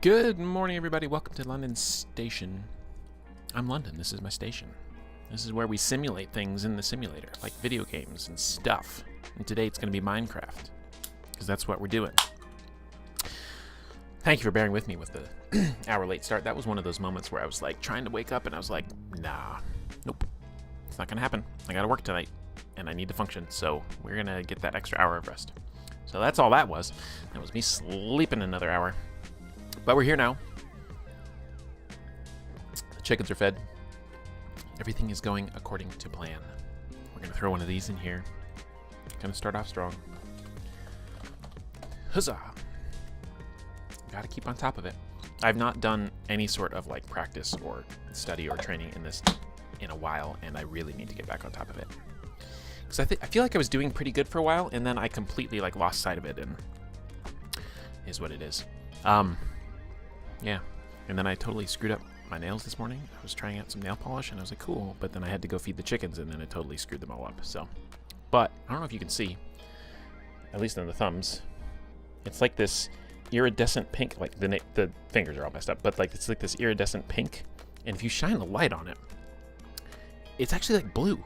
Good morning, everybody. Welcome to London Station. I'm London. This is my station. This is where we simulate things in the simulator, like video games and stuff. And today it's going to be Minecraft, because that's what we're doing. Thank you for bearing with me with the hour late start. That was one of those moments where I was like trying to wake up and I was like, nah, nope, it's not going to happen. I got to work tonight and I need to function. So we're going to get that extra hour of rest. So that's all that was. That was me sleeping another hour. But we're here now. The chickens are fed. Everything is going according to plan. We're going to throw one of these in here. Going to start off strong. Huzzah! Got to keep on top of it. I've not done any sort of like practice or study or training in this in a while, and I really need to get back on top of it. Because I feel like I was doing pretty good for a while, and then I completely like lost sight of it, and is what it is. Yeah, and then I totally screwed up my nails this morning. I was trying out some nail polish, and I was like, cool, but then I had to go feed the chickens, and then it totally screwed them all up, so. But, I don't know if you can see, at least in the thumbs, it's like this iridescent pink, like the fingers are all messed up, but like it's like this iridescent pink, and if you shine the light on it, it's actually like blue.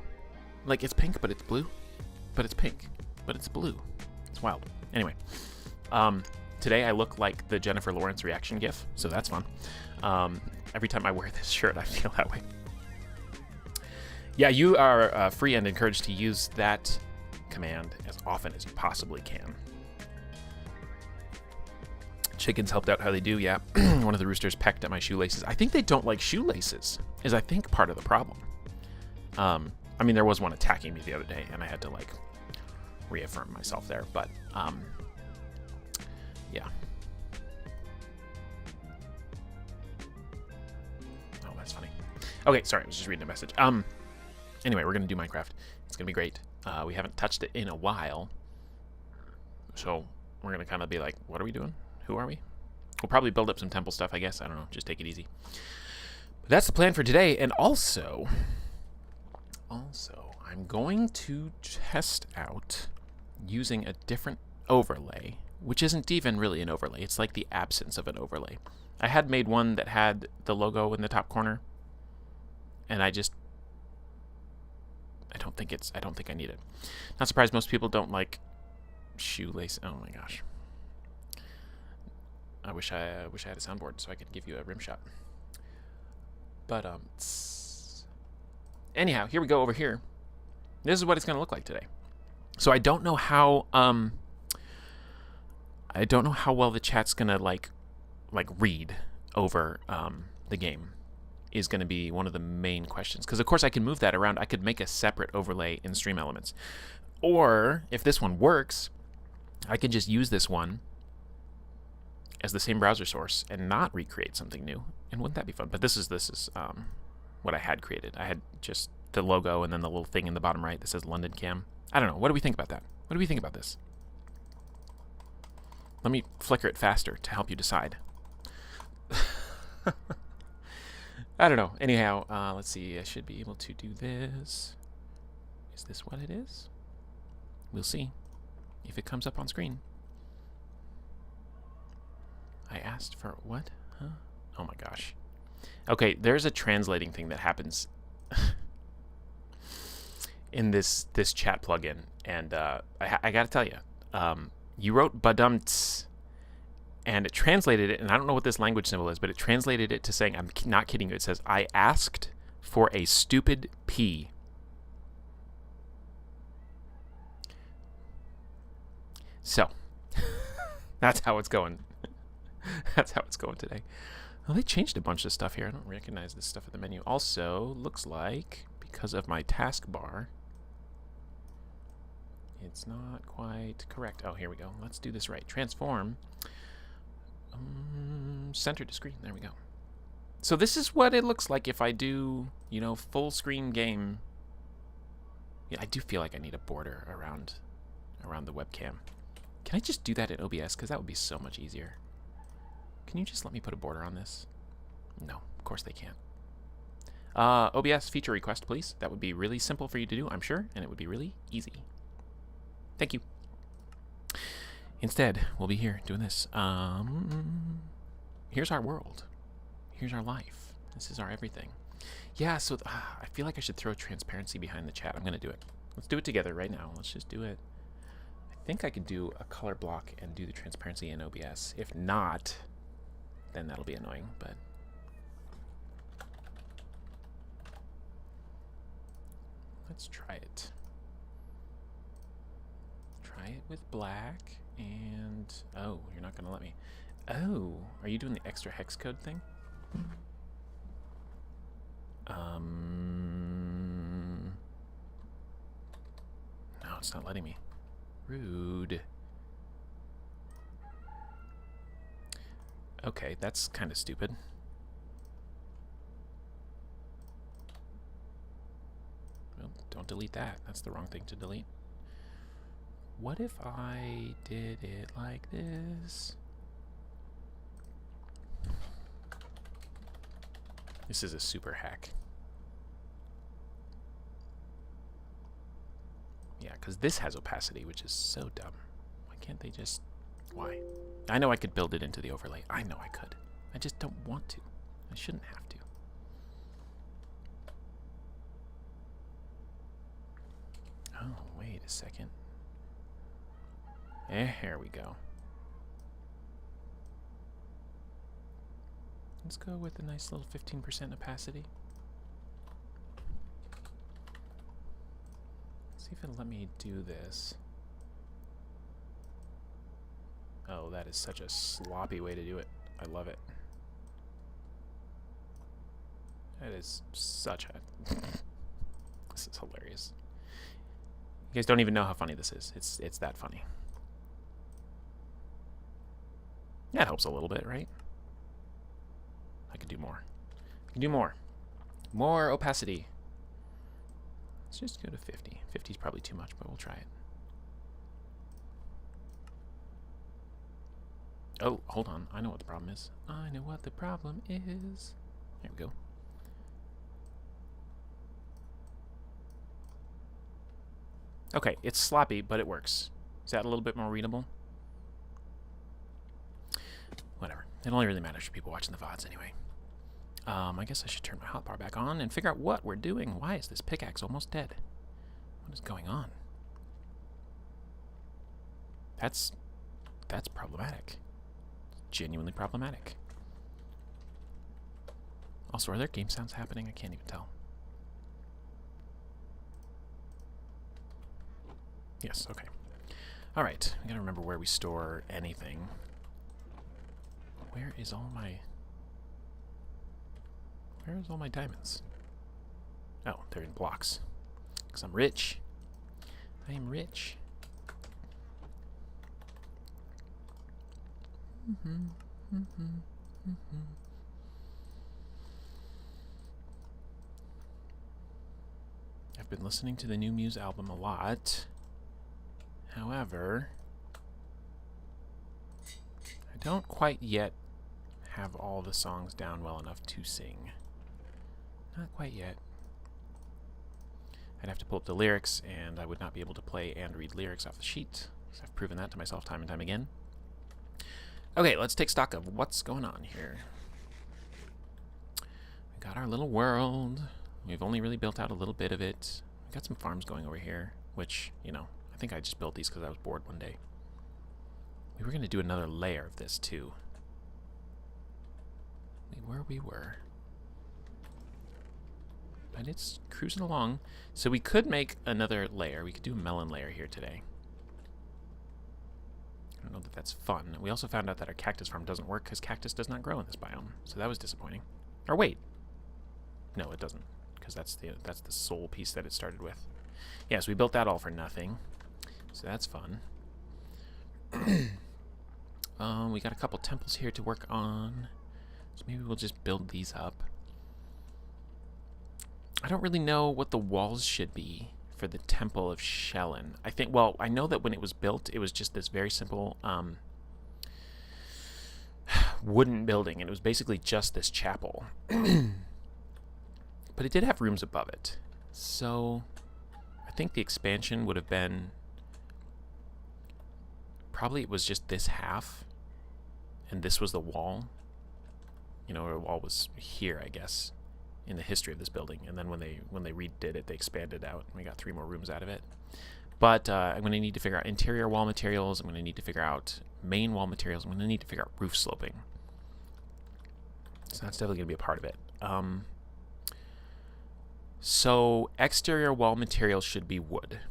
Like, it's pink, but it's blue, but it's pink, but it's blue. It's wild. Anyway, today I look like the Jennifer Lawrence reaction gif, so that's fun. Every time I wear this shirt, I feel that way. Yeah, you are free and encouraged to use that command as often as you possibly can. Chickens helped out how they do, yeah. One of the roosters pecked at my shoelaces. I think they don't like shoelaces, is I think part of the problem. I mean, there was one attacking me the other day, and I had to, like, reaffirm myself there, but, yeah. Oh, that's funny. Okay, sorry, I was just reading a message. Anyway, we're going to do Minecraft. It's going to be great. We haven't touched it in a while, so we're going to kind of be like, what are we doing? Who are we? We'll probably build up some temple stuff, I guess. I don't know. Just take it easy. But that's the plan for today, and also, I'm going to test out using a different overlay, which isn't even really an overlay. It's like the absence of an overlay. I had made one that had the logo in the top corner, and I don't think I need it. Not surprised most people don't like shoelace. Oh my gosh. I wish I had a soundboard so I could give you a rim shot. But anyhow, here we go over here. This is what it's going to look like today. So I don't know how well the chat's going to like read over the game is going to be one of the main questions, because of course I can move that around. I could make a separate overlay in Stream Elements, or if this one works, I can just use this one as the same browser source and not recreate something new. And wouldn't that be fun? But this is what I had created. I had just the logo and then the little thing in the bottom right that says London Cam. I don't know. What do we think about that? What do we think about this? Let me flicker it faster to help you decide. I don't know. Anyhow, let's see. I should be able to do this. Is this what it is? We'll see if it comes up on screen. I asked for what? Huh? Oh my gosh. Okay, there's a translating thing that happens in this chat plugin, and I gotta tell you, you wrote badumts, and it translated it, and I don't know what this language symbol is, but it translated it to saying, I'm not kidding you, it says, I asked for a stupid pee. So, that's how it's going. That's how it's going today. Well, they changed a bunch of stuff here. I don't recognize this stuff at the menu. Also, looks like, because of my taskbar, it's not quite correct. Oh, here we go. Let's do this right. Transform. Center to screen. There we go. So this is what it looks like if I do, you know, full screen game. Yeah, I do feel like I need a border around the webcam. Can I just do that in OBS? Because that would be so much easier. Can you just let me put a border on this? No, of course they can't. OBS feature request, please. That would be really simple for you to do, I'm sure, and it would be really easy. Thank you. Instead, we'll be here doing this. here's our world. Here's our life. This is our everything. Yeah, so I feel like I should throw transparency behind the chat. I'm going to do it. Let's do it together right now. Let's just do it. I think I could do a color block and do the transparency in OBS. If not, then that'll be annoying, but... let's try it. Try it with black, and... oh, you're not going to let me. Oh, are you doing the extra hex code thing? No, it's not letting me. Rude. Okay, that's kind of stupid. Well, don't delete that. That's the wrong thing to delete. What if I did it like this? This is a super hack. Yeah, because this has opacity, which is so dumb. Why can't they just... why? I know I could build it into the overlay. I know I could. I just don't want to. I shouldn't have to. Oh, wait a second. There we go. Let's go with a nice little 15% opacity. See if it'll let me do this. Oh, that is such a sloppy way to do it. I love it. That is such a... this is hilarious. You guys don't even know how funny this is. It's that funny. That helps a little bit, right? I could do more. I can do more. More opacity. Let's just go to 50. 50 is probably too much, but we'll try it. Oh, hold on. I know what the problem is. I know what the problem is. There we go. Okay, it's sloppy, but it works. Is that a little bit more readable? Whatever. It only really matters for people watching the VODs anyway. I guess I should turn my hotbar back on and figure out what we're doing. Why is this pickaxe almost dead? What is going on? That's problematic. Genuinely problematic. Also, are there game sounds happening? I can't even tell. Yes, okay. Alright, I gotta remember where we store anything. Where is all my... where's all my diamonds? Oh, they're in blocks. Because I'm rich. I am rich. I've been listening to the new Muse album a lot. However, I don't quite yet have all the songs down well enough to sing. Not quite yet. I'd have to pull up the lyrics, and I would not be able to play and read lyrics off the sheet, because I've proven that to myself time and time again. Okay, let's take stock of what's going on here. We got our little world. We've only really built out a little bit of it. We got some farms going over here, which, you know, I think I just built these because I was bored one day. We were going to do another layer of this, too. We were. But it's cruising along. So we could make another layer. We could do a melon layer here today. I don't know that that's fun. We also found out that our cactus farm doesn't work because cactus does not grow in this biome. So that was disappointing. Or wait. No, it doesn't. Because that's the sole piece that it started with. Yeah, so we built that all for nothing. So that's fun. We got a couple temples here to work on. So maybe we'll just build these up. I don't really know what the walls should be for the Temple of Shellen. I think, well, I know that when it was built, it was just this very simple wooden building, and it was basically just this chapel. But it did have rooms above it. So I think the expansion would have been... probably it was just this half, and this was the wall. you know, it all was here, I guess, in the history of this building. And then when they redid it, they expanded out, and we got 3 more rooms out of it. But I'm going to need to figure out interior wall materials. I'm going to need to figure out main wall materials. I'm going to need to figure out roof sloping. So that's definitely going to be a part of it. So exterior wall materials should be wood,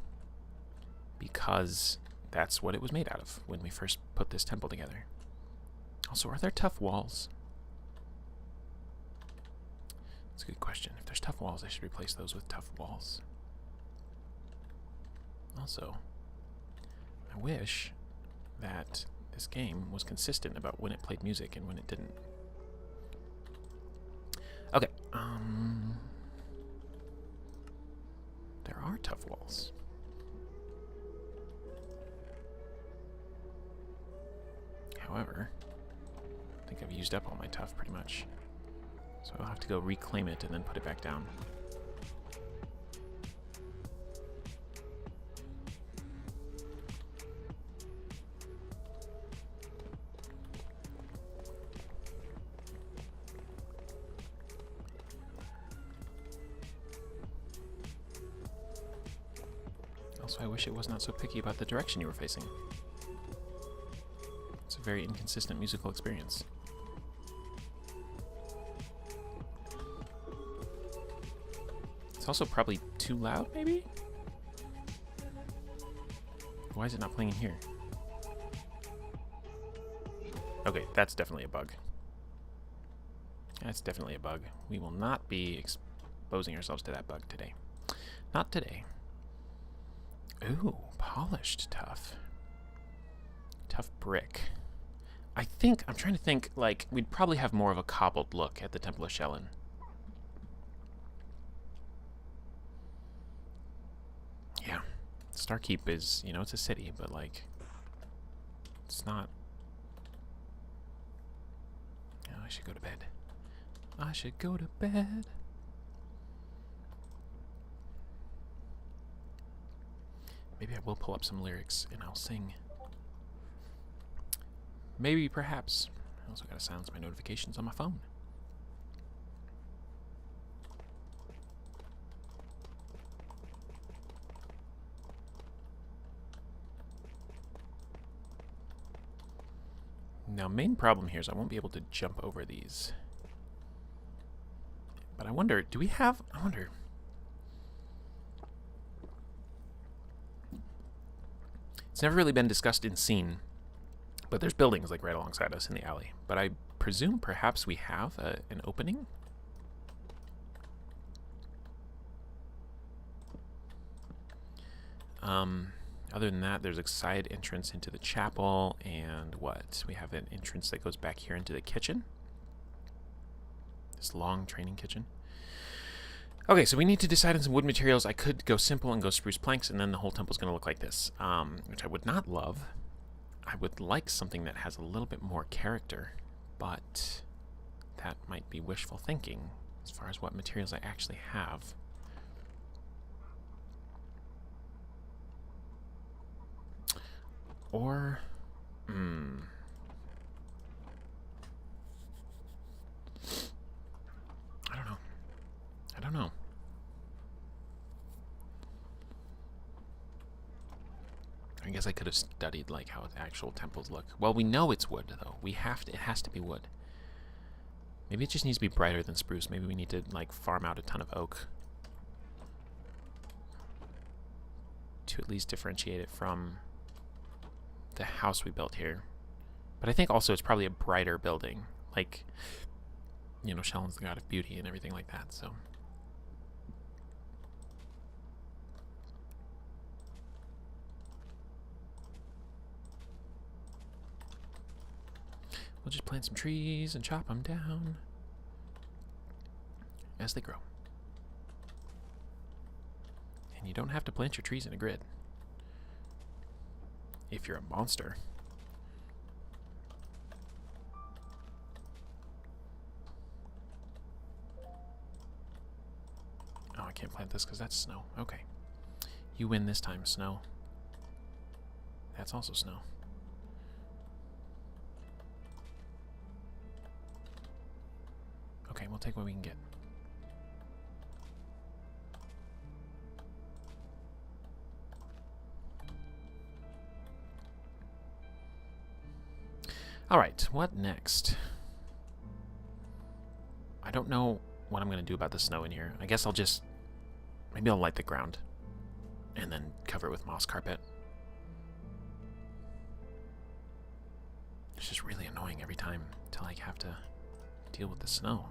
because that's what it was made out of when we first put this temple together. Also, are there tough walls? That's a good question. If there's tough walls, I should replace those with tough walls. Also, I wish that this game was consistent about when it played music and when it didn't. Okay, there are tough walls. However, I think I've used up all my tough pretty much. So I'll have to go reclaim it and then put it back down. Also, I wish it was not so picky about the direction you were facing. It's a very inconsistent musical experience. It's also probably too loud, maybe? Why is it not playing in here? Okay, that's definitely a bug. That's definitely a bug. We will not be exposing ourselves to that bug today. Not today. Ooh, polished tough. Tough brick. I'm trying to think, like, we'd probably have more of a cobbled look at the Temple of Shellin. Yeah. Starkeep is, you know, it's a city, but, like, it's not... Oh, I should go to bed. I should go to bed. Maybe I will pull up some lyrics and I'll sing. Maybe, perhaps. I also gotta silence my notifications on my phone. Now, main problem here is I won't be able to jump over these. But I wonder, do we have... I wonder... It's never really been discussed in scene, but there's buildings like right alongside us in the alley. But I presume perhaps we have an opening? Other than that, there's a side entrance into the chapel, and what? We have an entrance that goes back here into the kitchen. This long training kitchen. Okay, so we need to decide on some wood materials. I could go simple and go spruce planks, and then the whole temple's going to look like this, which I would not love. I would like something that has a little bit more character, but that might be wishful thinking as far as what materials I actually have. Or, I don't know. I don't know. I guess I could have studied like how actual temples look. Well, we know it's wood though. We have to. It has to be wood. Maybe it just needs to be brighter than spruce. Maybe we need to like farm out a ton of oak to at least differentiate it from the house we built here. But I think also it's probably a brighter building. Like, you know, Shellin's the god of beauty and everything like that. So. We'll just plant some trees and chop them down as they grow. And you don't have to plant your trees in a grid if you're a monster. Oh, I can't plant this because that's snow. Okay. You win this time, snow. That's also snow. Alright, we'll take what we can get. Alright, what next? I don't know what I'm going to do about the snow in here. I guess I'll just... maybe I'll light the ground. And then cover it with moss carpet. It's just really annoying every time until I have to deal with the snow.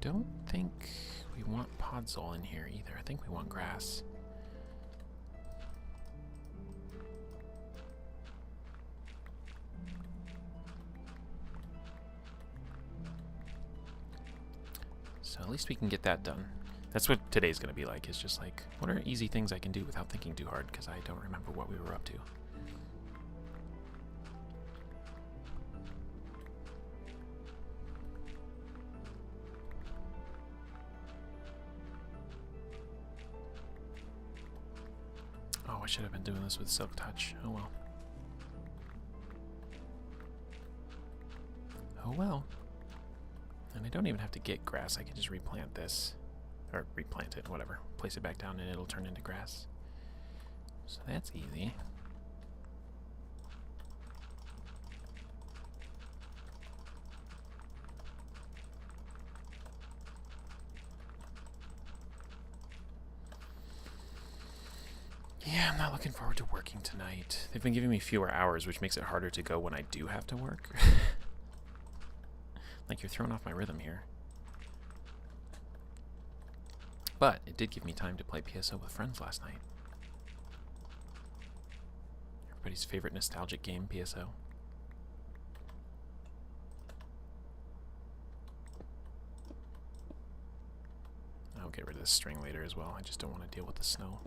Don't think we want podzol in here either. I think we want grass. So at least we can get that done. That's what today's going to be like. It's just like, what are easy things I can do without thinking too hard? Because I don't remember what we were up to. Oh, I should have been doing this with Silk Touch. Oh well. Oh well. And I don't even have to get grass. I can just replant this. Or replant it, whatever. Place it back down and it'll turn into grass. So that's easy. Yeah, I'm not looking forward to working tonight. They've been giving me fewer hours, which makes it harder to go when I do have to work. Like, you're throwing off my rhythm here. But it did give me time to play PSO with friends last night. Everybody's favorite nostalgic game, PSO. I'll get rid of this string later as well. I just don't want to deal with the snow.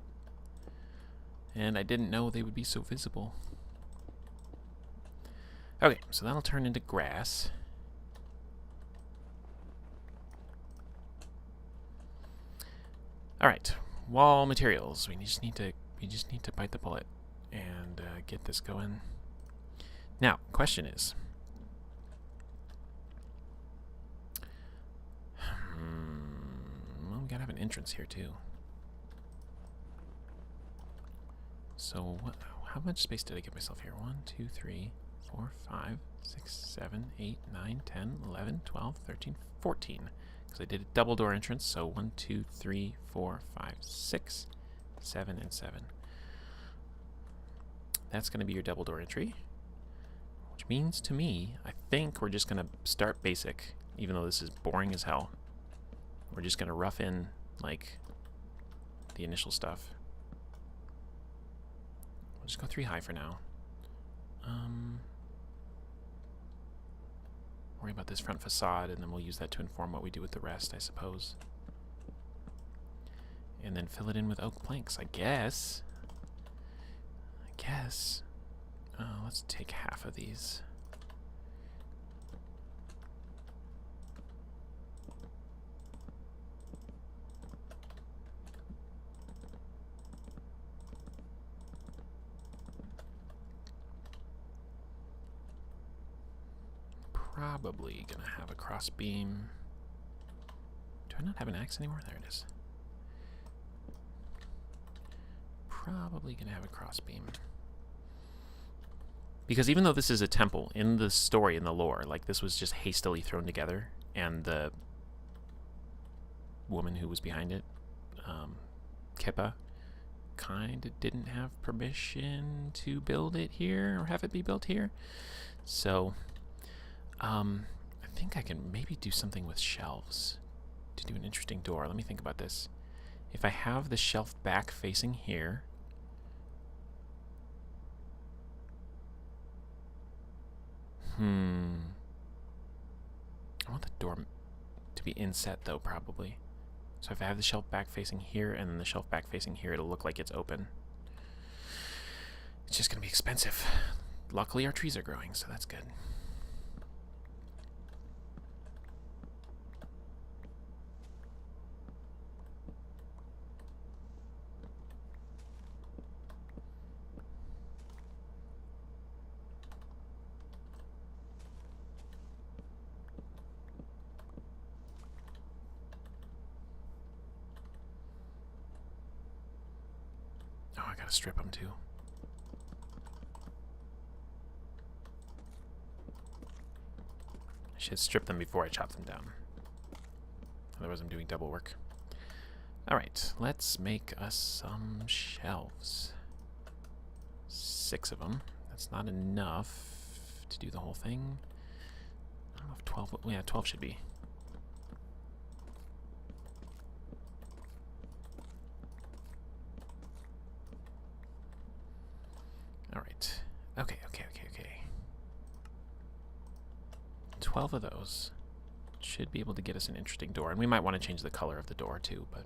And I didn't know they would be so visible. Okay, so that'll turn into grass. All right, wall materials. We just need to bite the bullet and get this going. Now, question is, well, we gotta have an entrance here too. So how much space did I give myself here? 1, 2, 3, 4, 5, 6, 7, 8, 9, 10, 11, 12, 13, 14. Because I did a double door entrance, so 1, 2, 3, 4, 5, 6, 7, and 7. That's going to be your double door entry. Which means to me, I think we're just going to start basic, even though this is boring as hell. We're just going to rough in, like, the initial stuff. We'll just go 3 high for now. Worry about this front facade, and then we'll use that to inform what we do with the rest, I suppose. And then fill it in with oak planks, I guess. Let's take half of these. Probably gonna have a cross beam. Do I not have an axe anymore? There it is. Probably gonna have a cross beam. Because even though this is a temple, in the story, in the lore, like, this was just hastily thrown together, and the woman who was behind it, Kippa, kind of didn't have permission to build it here, or have it be built here. So I think I can maybe do something with shelves to do an interesting door. Let me think about this. If I have the shelf back facing here, I want the door to be inset though, probably. So if I have the shelf back facing here and then the shelf back facing here, it'll look like it's open. It's just gonna be expensive. Luckily our trees are growing, so that's good. Oh, I gotta strip them too. I should strip them before I chop them down. Otherwise I'm doing double work. Alright, let's make us some shelves. 6 of them. That's not enough to do the whole thing. I don't know if 12... Yeah, 12 should be. Alright. Okay. 12 of those should be able to get us an interesting door. And we might want to change the color of the door too, but...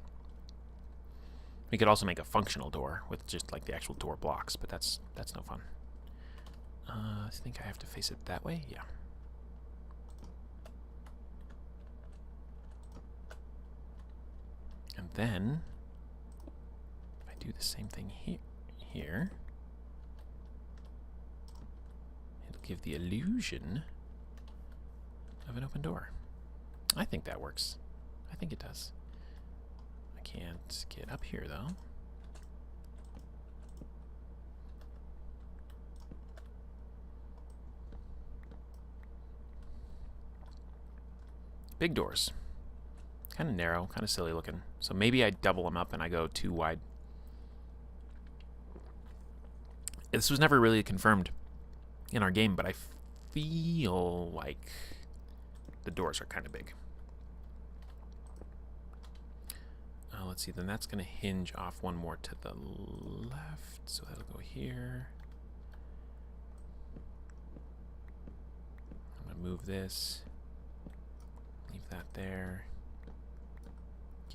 We could also make a functional door with just like the actual door blocks, but that's no fun. I think I have to face it that way? Yeah. And then, if I do the same thing here, it'll give the illusion of an open door. I think that works. I think it does. I can't get up here, though. Big doors. Kind of narrow, kind of silly looking. So maybe I double them up and I go too wide. This was never really confirmed in our game, but I feel like the doors are kind of big. Let's see, then that's going to hinge off one more to the left, so that'll go here. I'm going to move this, leave that there,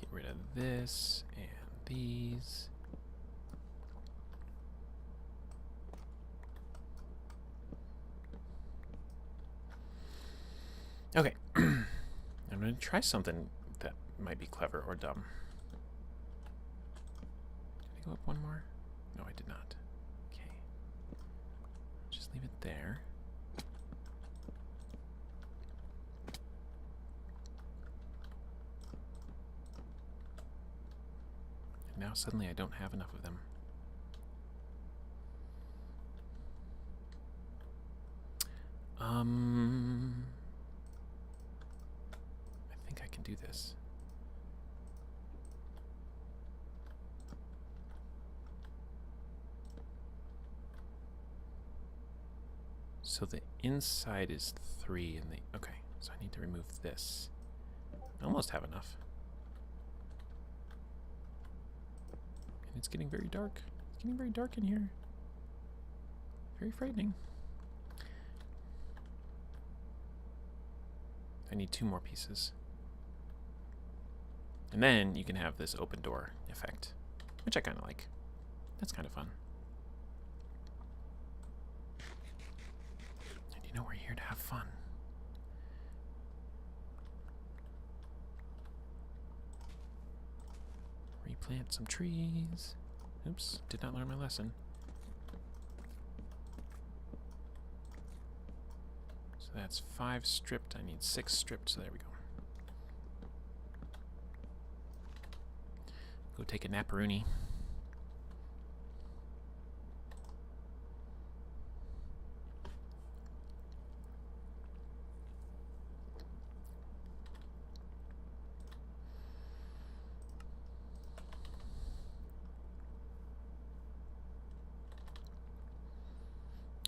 get rid of this and these. Okay, I'm going to try something that might be clever or dumb. Did I go up one more? No, I did not. Okay. Just leave it there. And now suddenly I don't have enough of them. I think I can do this. So the inside is 3 and the... Okay, so I need to remove this. I almost have enough. And it's getting very dark. It's getting very dark in here. Very frightening. I need 2 more pieces. And then you can have this open door effect, which I kind of like. That's kind of fun. And you know, we're here to have fun. Replant some trees. Oops, did not learn my lesson. So that's 5 stripped. I need 6 stripped, so there we go. Go take a naparoonie.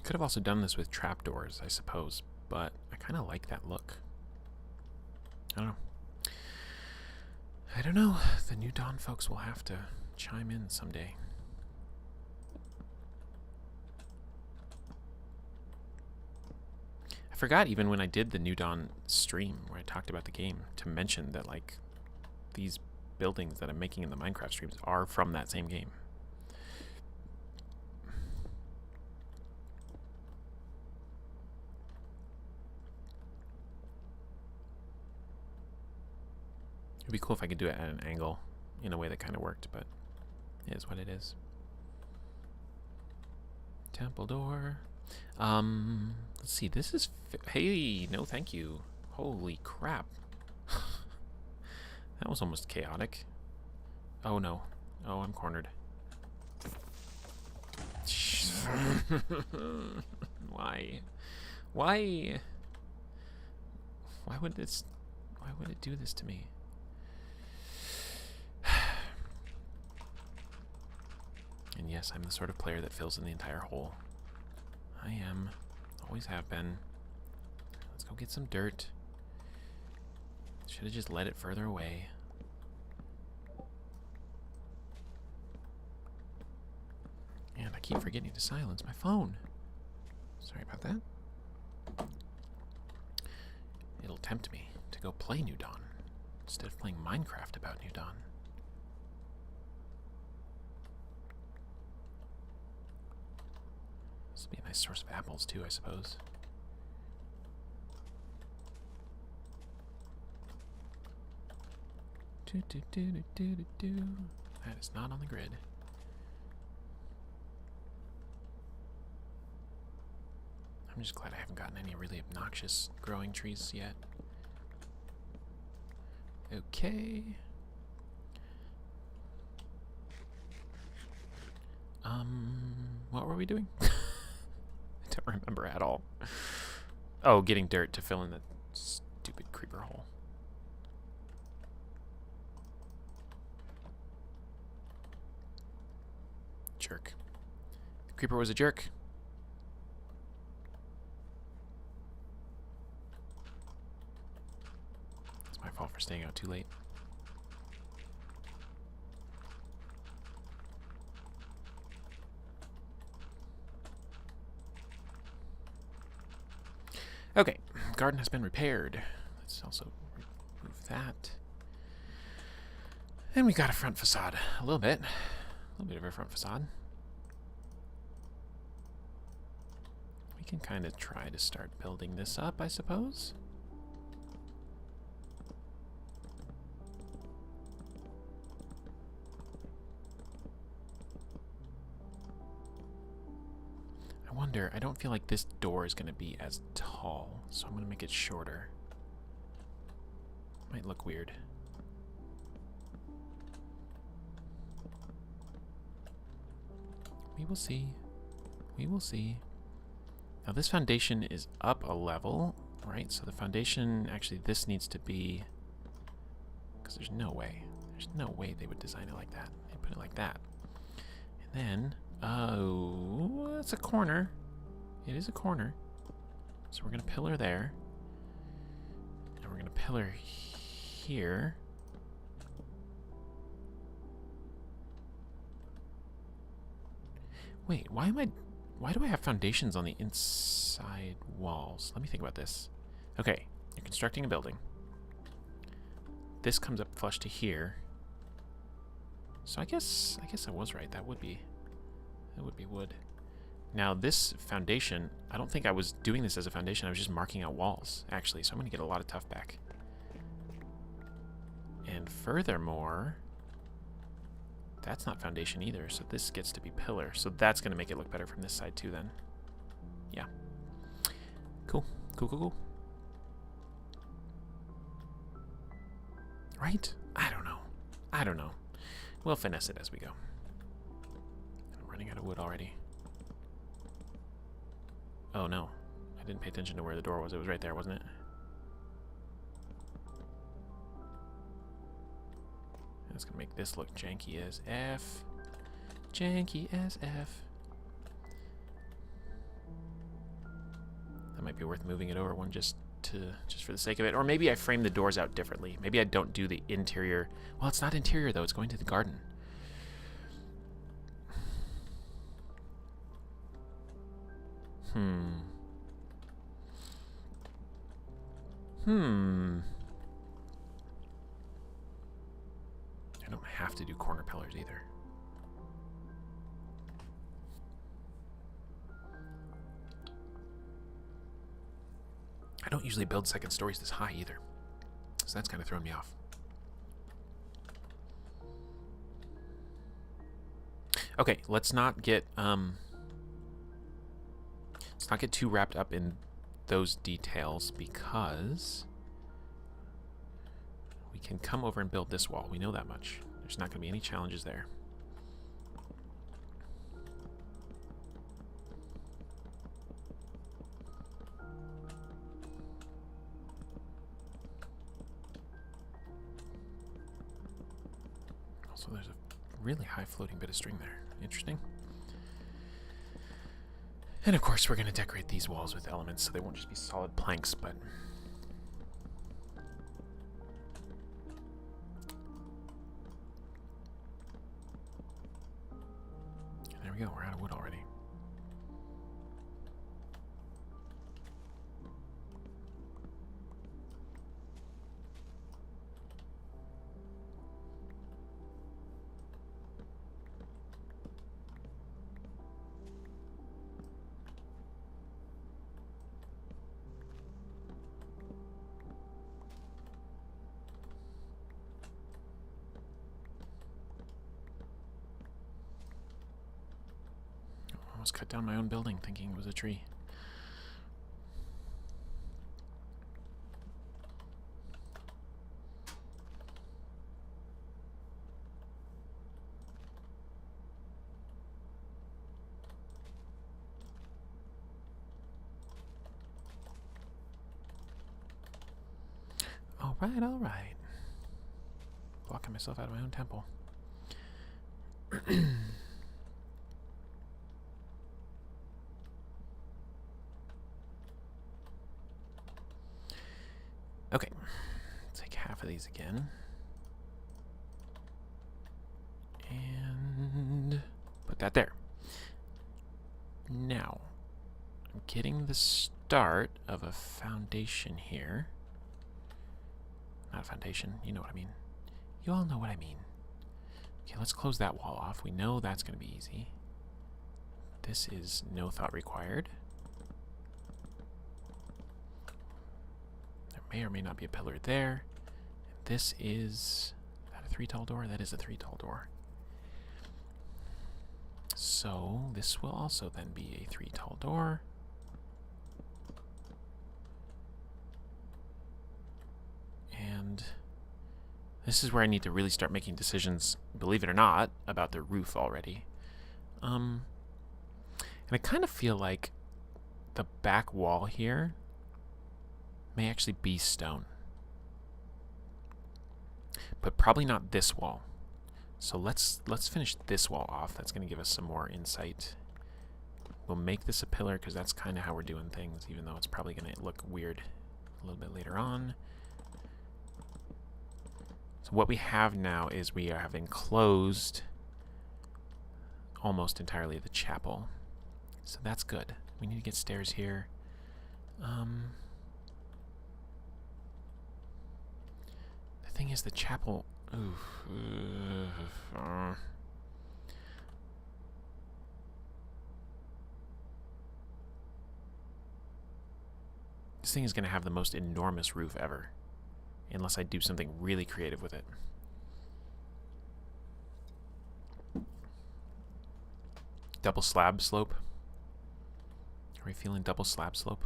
Could have also done this with trapdoors, I suppose, but I kind of like that look. I don't know. I don't know. The New Dawn folks will have to chime in someday. I forgot even when I did the New Dawn stream where I talked about the game to mention that like these buildings that I'm making in the Minecraft streams are from that same game. It'd be cool if I could do it at an angle in a way that kind of worked, but it is what it is. Temple door. Let's see. This is... Hey, no thank you. Holy crap. That was almost chaotic. Oh, no. Oh, I'm cornered. Why? Why? Why would this... Why would it do this to me? And yes, I'm the sort of player that fills in the entire hole. I am. Always have been. Let's go get some dirt. Should have just let it further away. And I keep forgetting to silence my phone. Sorry about that. It'll tempt me to go play New Dawn instead of playing Minecraft about New Dawn. This would be a nice source of apples too, I suppose. That is not on the grid. I'm just glad I haven't gotten any really obnoxious growing trees yet. Okay. What were we doing? I don't remember at all. Oh, getting dirt to fill in the stupid creeper hole. Jerk. The creeper was a jerk. It's my fault for staying out too late. Okay, garden has been repaired. Let's also remove that. And we got a front facade. A little bit of a front facade. We can kind of try to start building this up, I suppose. I wonder, I don't feel like this door is going to be as tall, so I'm going to make it shorter. Might look weird. We will see. We will see. Now this foundation is up a level, right? So the foundation, actually this needs to be, because there's no way they would design it like that. They put it like that. And then, oh, it's a corner. It is a corner. So we're going to pillar there. And we're going to pillar here. Wait, why do I have foundations on the inside walls? Let me think about this. Okay, you're constructing a building. This comes up flush to here. So I guess I was right. That would be wood. Now this foundation, I don't think I was doing this as a foundation. I was just marking out walls, actually. So I'm going to get a lot of tough back. And furthermore, that's not foundation either, so this gets to be pillar. So that's going to make it look better from this side too then. Yeah. Cool. Cool, cool, cool. Right? I don't know. I don't know. We'll finesse it as we go. I'm running out of wood already. Oh no. I didn't pay attention to where the door was. It was right there, wasn't it? That's gonna make this look janky as F. Janky as F. That might be worth moving it over one just for the sake of it. Or maybe I frame the doors out differently. Maybe I don't do the interior. Well, it's not interior though, it's going to the garden. I don't have to do corner pillars either. I don't usually build second stories this high either. So that's kind of thrown me off. Okay, let's not get too wrapped up in those details because we can come over and build this wall. We know that much. There's not going to be any challenges there. So there's a really high floating bit of string there. Interesting. And of course we're going to decorate these walls with elements so they won't just be solid planks, but... There we go, we're out of wood already. Almost cut down my own building thinking it was a tree. All right, all right. Blocking myself out of my own temple. Okay, take half of these again. And put that there. Now, I'm getting the start of a foundation here. Not a foundation, you know what I mean. You all know what I mean. Okay, let's close that wall off. We know that's going to be easy. This is no thought required. May or may not be a pillar there. This is that a 3 tall door? That is a 3 tall door. So this will also then be a 3 tall door. And this is where I need to really start making decisions, believe it or not, about the roof already. And I kind of feel like the back wall here may actually be stone. But probably not this wall. So let's finish this wall off. That's going to give us some more insight. We'll make this a pillar because that's kind of how we're doing things, even though it's probably going to look weird a little bit later on. So what we have now is we have enclosed almost entirely the chapel. So that's good. We need to get stairs here. The thing is, the chapel... This thing is going to have the most enormous roof ever, unless I do something really creative with it. Double slab slope. Are we feeling double slab slope?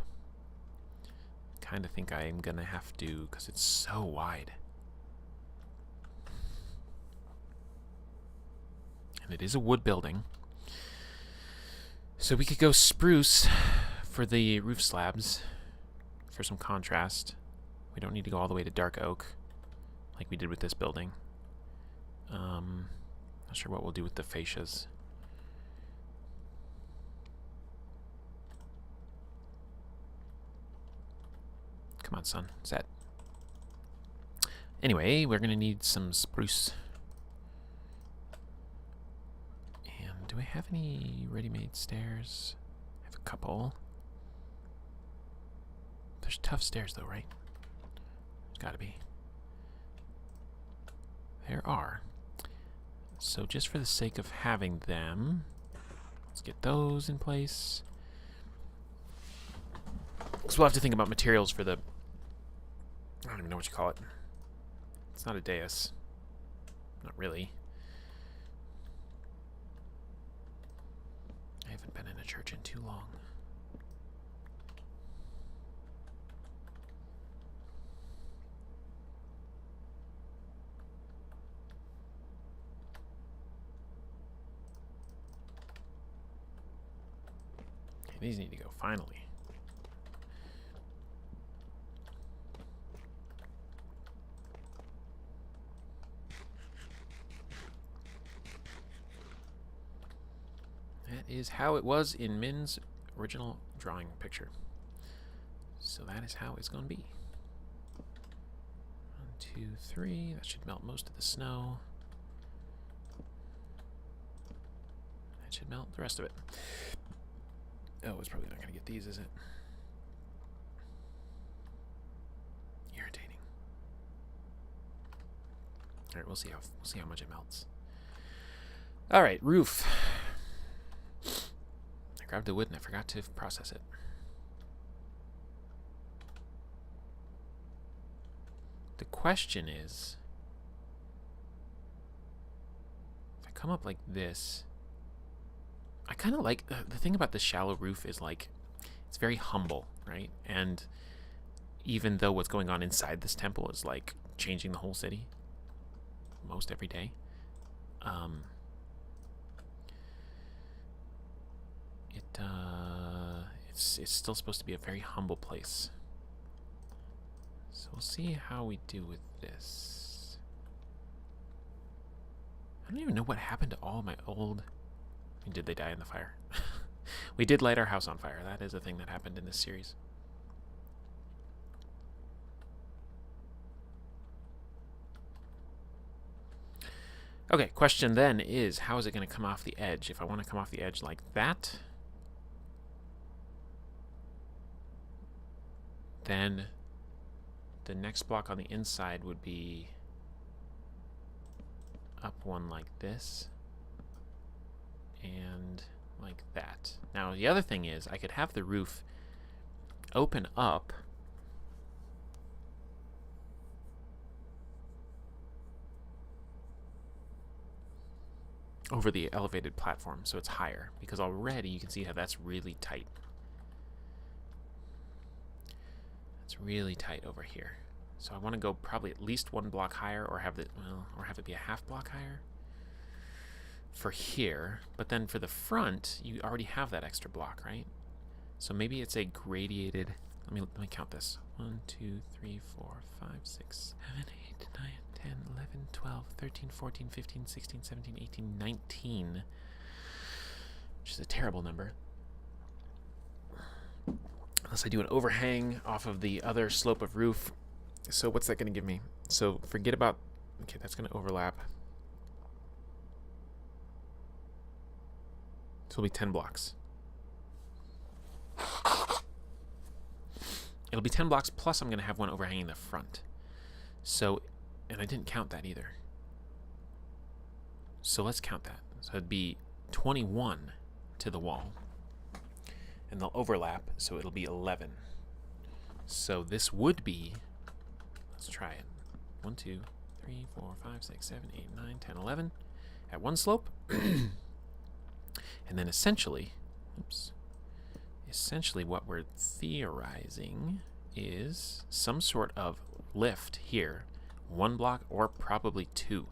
Kind of think I am going to have to, because it's so wide. And it is a wood building. So we could go spruce for the roof slabs for some contrast. We don't need to go all the way to dark oak like we did with this building. Not sure what we'll do with the fascias. Come on, son. Set. Anyway, we're going to need some spruce. And do I have any ready-made stairs? I have a couple. There's tough stairs, though, right? There's got to be. There are. So just for the sake of having them, let's get those in place. So we'll have to think about materials for the... I don't even know what you call it. It's not a dais. Not really. I haven't been in a church in too long. Okay, these need to go finally. is how it was in Min's original drawing picture. So that is how it's going to be. 1, 2, 3. That should melt most of the snow. That should melt the rest of it. Oh, it's probably not going to get these, is it? Irritating. All right, we'll see how much it melts. All right, roof. I grabbed the wood and I forgot to process it. The question is, if I come up like this, I kind of like, the thing about the shallow roof is like, it's very humble, right? And even though what's going on inside this temple is like changing the whole city most every day, it's still supposed to be a very humble place. So we'll see how we do with this. I don't even know what happened to all my old... I mean, did they die in the fire? We did light our house on fire. That is a thing that happened in this series. Okay, question then is, how is it going to come off the edge? If I want to come off the edge like that, then the next block on the inside would be up one like this and like that. Now the other thing is, I could have the roof open up over the elevated platform so it's higher, because already you can see how that's really tight. It's really tight over here. So I want to go probably at least 1 block higher, or have it be a half block higher for here. But then for the front, you already have that extra block, right? So maybe it's a gradiated. Let me count this. 1, 2, 3, 4, 5, 6, 7, 8, 9, 10, 11, 12, 13, 14, 15, 16, 17, 18, 19, which is a terrible number. Unless I do an overhang off of the other slope of roof. So what's that going to give me? So forget about... Okay, that's going to overlap. So it'll be 10 blocks. It'll be 10 blocks, plus I'm going to have one overhanging the front. So, and I didn't count that either. So let's count that. So it'd be 21 to the wall. And they'll overlap, so it'll be 11. So this would be, let's try it. 1, 2, 3, 4, 5, 6, 7, 8, 9, 10, 11 at one slope. And then essentially, essentially what we're theorizing is some sort of lift here. 1 block or probably 2.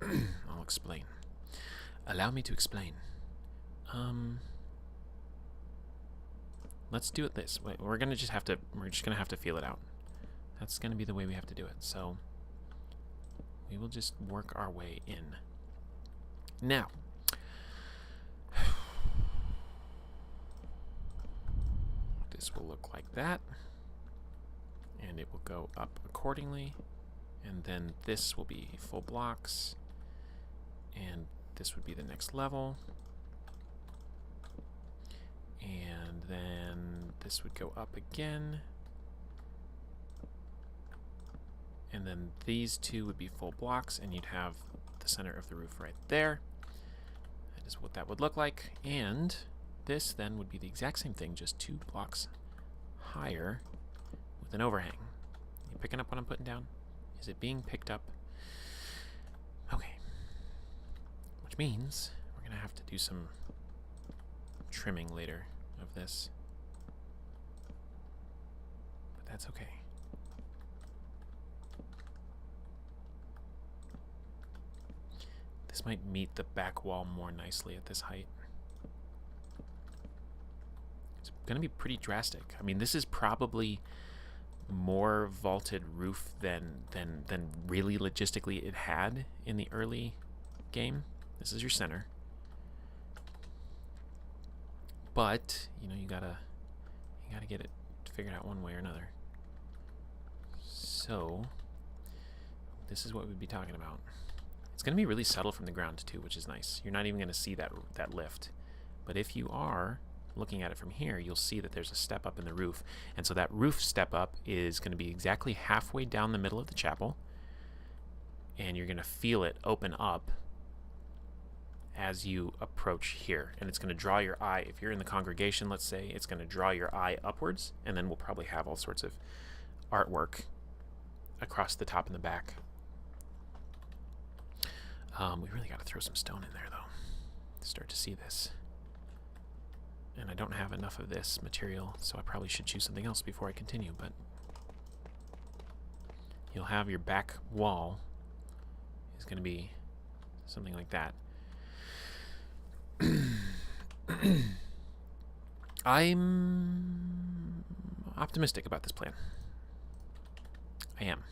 I'll explain. Allow me to explain. Let's do it this way. We're just gonna have to feel it out. That's gonna be the way we have to do it. So we will just work our way in. Now, this will look like that, and it will go up accordingly, and then this will be full blocks, and this would be the next level. And then this would go up again. And then these two would be full blocks, and you'd have the center of the roof right there. That is what that would look like. And this then would be the exact same thing, just 2 blocks higher with an overhang. You picking up what I'm putting down? Is it being picked up? Okay. Which means we're going to have to do some trimming later of this, but that's okay. This might meet the back wall more nicely at this height. It's going to be pretty drastic. I mean, this is probably more vaulted roof than really logistically it had in the early game. This is your center. But, you know, you gotta get it figured out one way or another. So, this is what we'd be talking about. It's going to be really subtle from the ground too, which is nice. You're not even going to see that lift. But if you are looking at it from here, you'll see that there's a step up in the roof. And so that roof step up is going to be exactly halfway down the middle of the chapel. And you're going to feel it open up as you approach here. And it's going to draw your eye. If you're in the congregation, let's say, it's going to draw your eye upwards. And then we'll probably have all sorts of artwork across the top and the back. We really got to throw some stone in there, though, to start to see this. And I don't have enough of this material, so I probably should choose something else before I continue, but you'll have your back wall is going to be something like that. I'm optimistic about this plan. I am.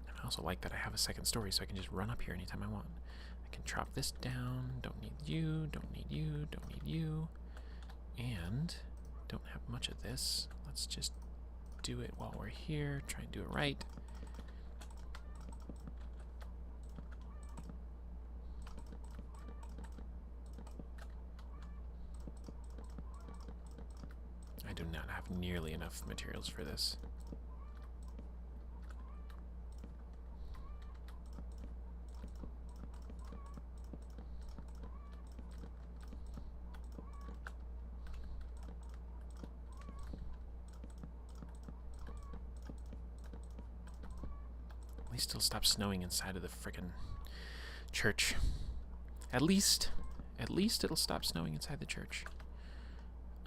And I also like that I have a second story, so I can just run up here anytime I want. I can chop this down. Don't need you, don't need you, don't need you. And don't have much of this. Let's just do it while we're here. Try and do it right. I do not have nearly enough materials for this. At least it'll stop snowing inside of the frickin' church. At least it'll stop snowing inside the church.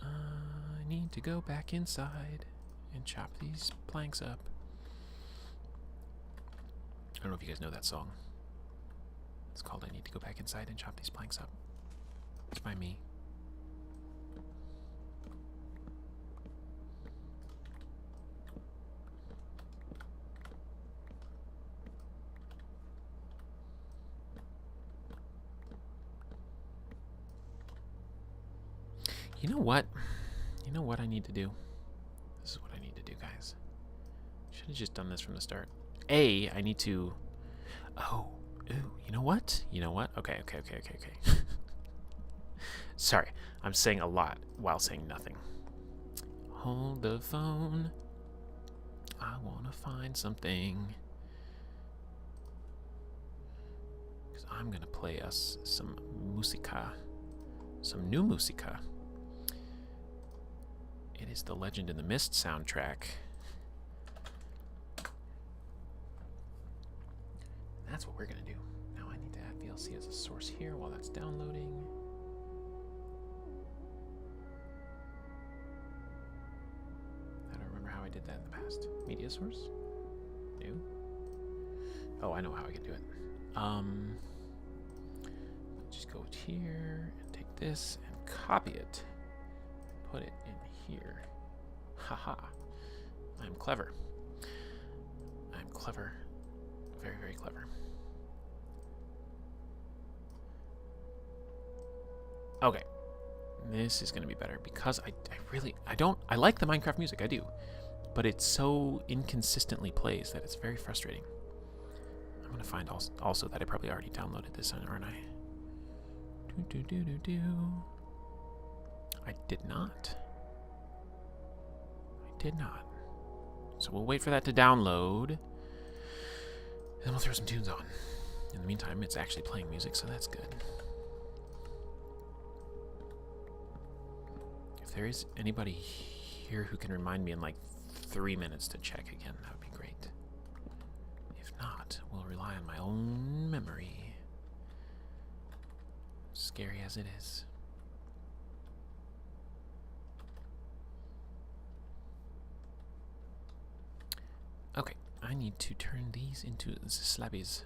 I need to go back inside and chop these planks up. I don't know if you guys know that song. It's called I Need to Go Back Inside and Chop These Planks Up. It's by me. You know what? You know what I need to do? This is what I need to do, guys. Should have just done this from the start. I need to... Oh, ooh, you know what? You know what? Okay. Sorry, I'm saying a lot while saying nothing. Hold the phone. I want to find something. Because I'm going to play us some musica. Some new musica. It is the Legend in the Mist soundtrack. And that's what we're going to do. Now I need to add VLC as a source here while that's downloading. I don't remember how I did that in the past. Media source? New? Oh, I know how I can do it. Just go here and take this and copy it. Put it in here. Haha. I'm clever. I'm clever. Very, very clever. Okay. This is going to be better because I like the Minecraft music, I do. But it so inconsistently plays that it's very frustrating. I'm going to find also that I probably already downloaded this, aren't I? I did not. So we'll wait for that to download. And then we'll throw some tunes on. In the meantime, it's actually playing music, so that's good. If there is anybody here who can remind me in like 3 minutes to check again, that would be great. If not, we'll rely on my own memory. Scary as it is. Okay, I need to turn these into the slabbies.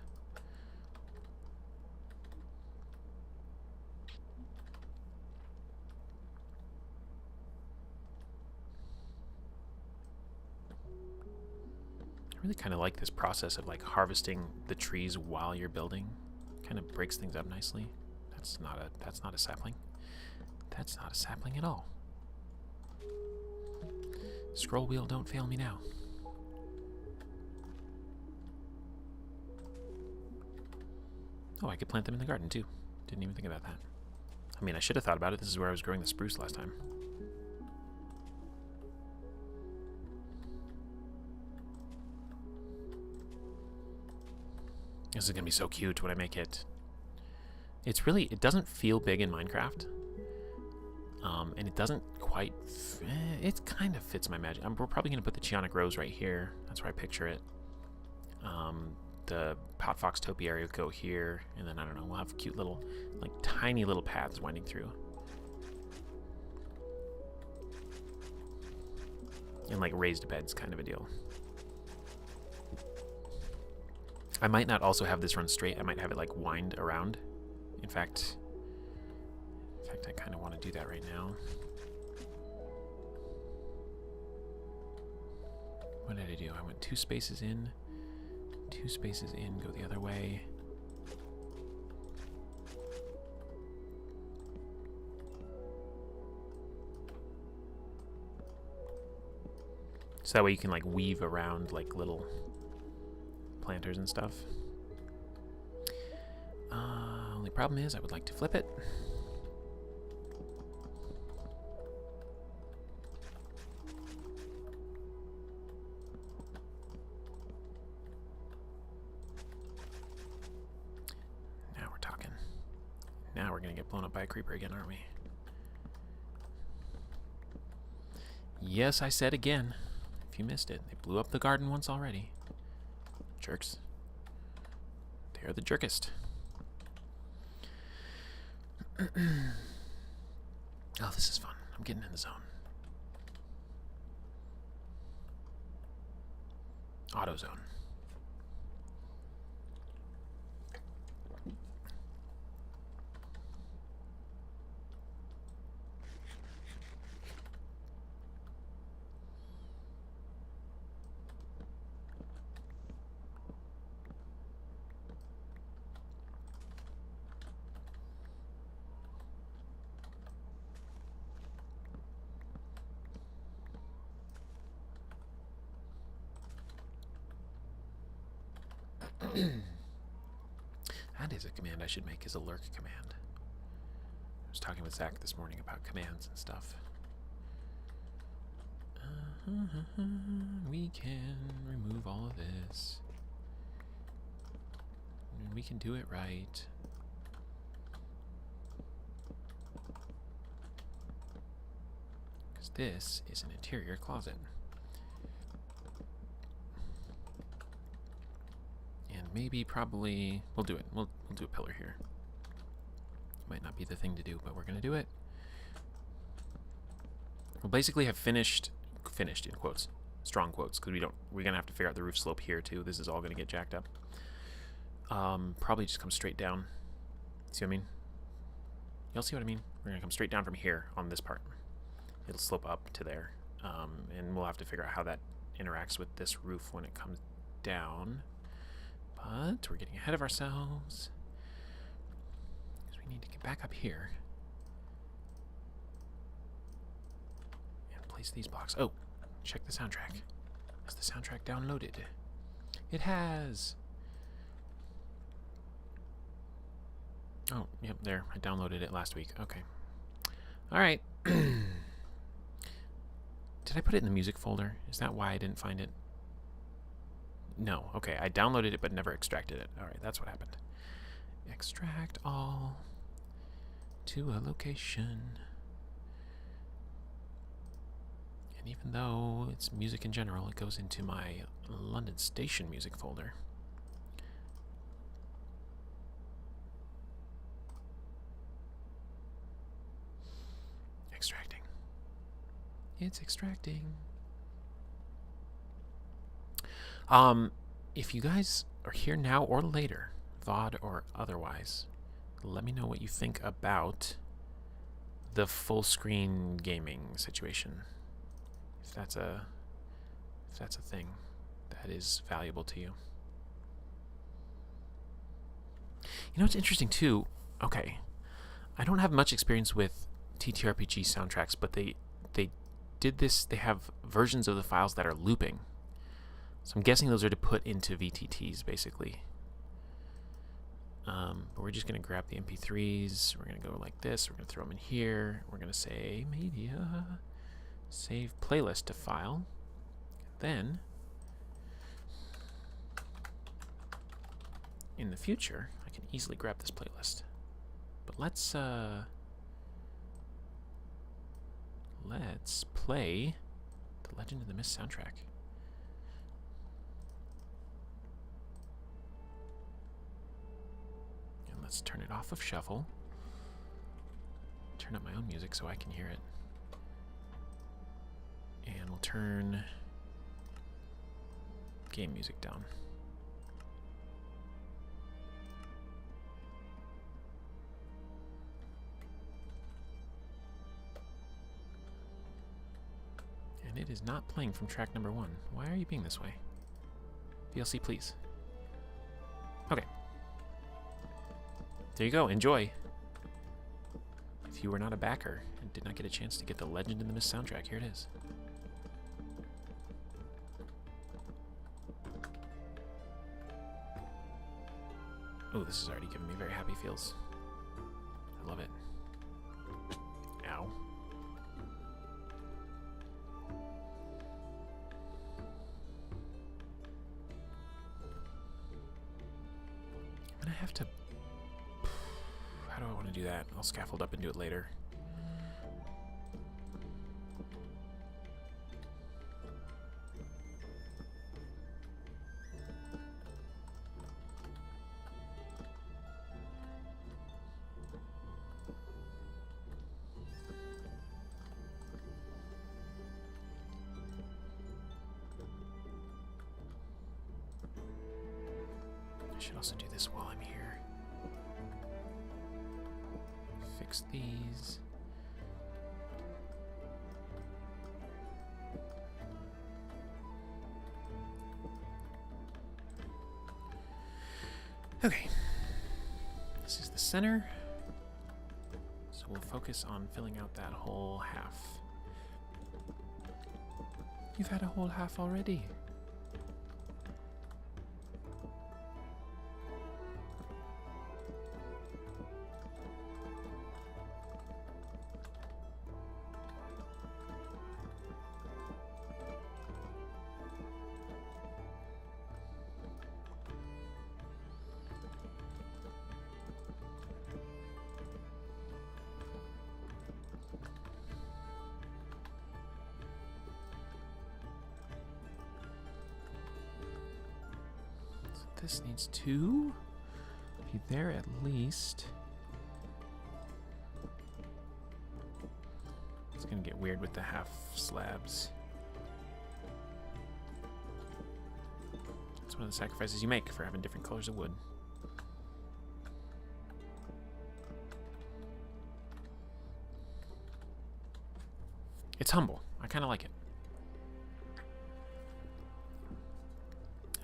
really kind of like this process of like harvesting the trees while you're building. Kind of breaks things up nicely. That's not a sapling. That's not a sapling at all. Scroll wheel, don't fail me now. Oh, I could plant them in the garden too. Didn't even think about that. I mean, I should have thought about it. This is where I was growing the spruce last time. This is going to be so cute when I make it. It's really, it doesn't feel big in Minecraft. And it doesn't quite, it kind of fits my magic. We're probably going to put the Chionic Rose right here. That's where I picture it. The Pot Fox Topiary will go here. And then, I don't know, we'll have cute little, like tiny little paths winding through. And like raised beds kind of a deal. I might not also have this run straight. I might have it like wind around. In fact, I kind of want to do that right now. What did I do? I went 2 spaces in, 2 spaces in, go the other way. So that way you can like weave around like little planters and stuff. Only problem is I would like to flip it. Now we're talking. Now we're gonna get blown up by a creeper again, aren't we? Yes, I said again. If you missed it, they blew up the garden once already. Jerks. They're the jerkest. Oh, this is fun. I'm getting in the zone. Auto zone. That is a command I should make, is a lurk command. I was talking with Zach this morning about commands and stuff. We can remove all of this. And we can do it right. Because this is an interior closet. Maybe, probably, we'll do it. We'll do a pillar here. Might not be the thing to do, but we're gonna do it. We'll basically have finished in quotes, strong quotes, because we're gonna have to figure out the roof slope here too. This is all gonna get jacked up. Probably just come straight down. See what I mean? Y'all see what I mean? We're gonna come straight down from here on this part. It'll slope up to there, and we'll have to figure out how that interacts with this roof when it comes down. But we're getting ahead of ourselves. Because we need to get back up here. And place these blocks. Oh, check the soundtrack. Has the soundtrack downloaded? It has! Oh, yep, there. I downloaded it last week. Okay. Alright. Did I put it in the music folder? Is that why I didn't find it? No. Okay, I downloaded it but never extracted it. Alright, that's what happened. Extract all to a location. And even though it's music in general, it goes into my London Station music folder. Extracting. It's extracting. If you guys are here now or later, VOD or otherwise, let me know what you think about the full screen gaming situation. If that's a thing. that is valuable to you. You know what's interesting too? Okay, I don't have much experience with TTRPG soundtracks, but they did this. They have versions of the files that are looping. So I'm guessing those are to put into VTTs, basically. But we're just going to grab the MP3s. We're going to go like this. We're going to throw them in here. We're going to say media, save playlist to file. Then, in the future, I can easily grab this playlist. But let's play the Legend of the Mist soundtrack. And let's turn it off of shuffle. Turn up my own music so I can hear it. And we'll turn game music down. And it is not playing from track number 1. Why are you being this way? VLC, please. Okay. There you go. Enjoy. If you were not a backer and did not get a chance to get the Legend of the Mist soundtrack, here it is. Oh, this is already giving me very happy feels. I love it. Ow. I'm gonna have to... How do I want to do that? I'll scaffold up and do it later. I should also do this while I'm here. Fix these. Okay. This is the center. So we'll focus on filling out that whole half. You've had a whole half already. This needs 2. Be there at least. It's gonna get weird with the half slabs. That's one of the sacrifices you make for having different colors of wood. It's humble. I kind of like it.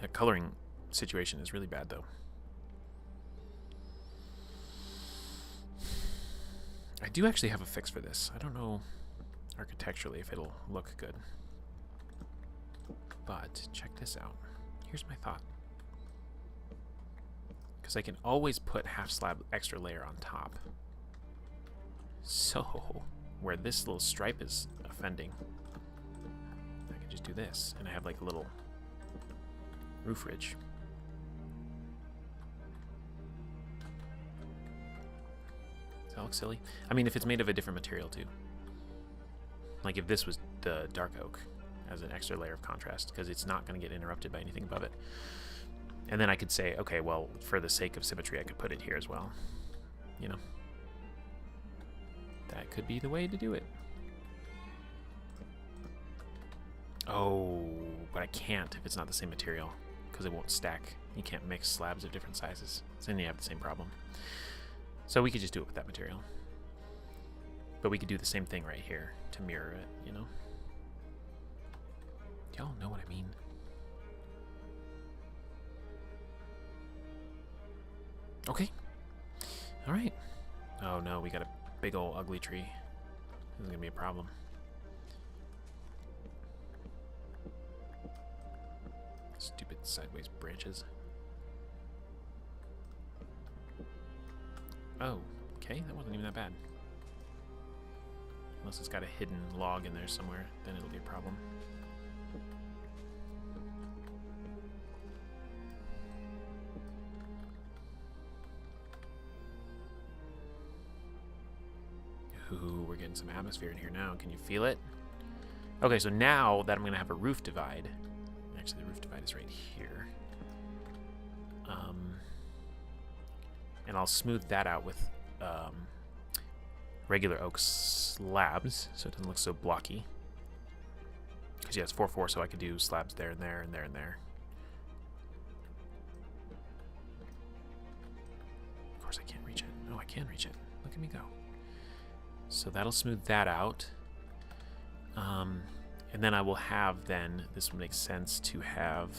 That coloring situation is really bad, though. I do actually have a fix for this. I don't know architecturally if it'll look good. But check this out. Here's my thought. Because I can always put half slab extra layer on top. So, where this little stripe is offending, I can just do this, and I have like a little roof ridge. Does that look silly? I mean, if it's made of a different material too. Like if this was the dark oak as an extra layer of contrast, because it's not going to get interrupted by anything above it. And then I could say, okay, well, for the sake of symmetry, I could put it here as well. You know? That could be the way to do it. Oh, but I can't if it's not the same material, because it won't stack. You can't mix slabs of different sizes. So then you have the same problem. So we could just do it with that material. But we could do the same thing right here to mirror it, you know? Y'all know what I mean. Okay. All right. Oh no, we got a big old ugly tree. This is gonna be a problem. Stupid sideways branches. Oh, okay, that wasn't even that bad. Unless it's got a hidden log in there somewhere, then it'll be a problem. Ooh, we're getting some atmosphere in here now. Can you feel it? Okay, so now that I'm going to have a roof divide, actually the roof divide is right here. And I'll smooth that out with regular oak slabs so it doesn't look so blocky. Because yeah, it's 4-4, so I could do slabs there and there and there and there. Of course I can't reach it. Oh, I can reach it. Look at me go. So that'll smooth that out. And then I will have then, this would make sense to have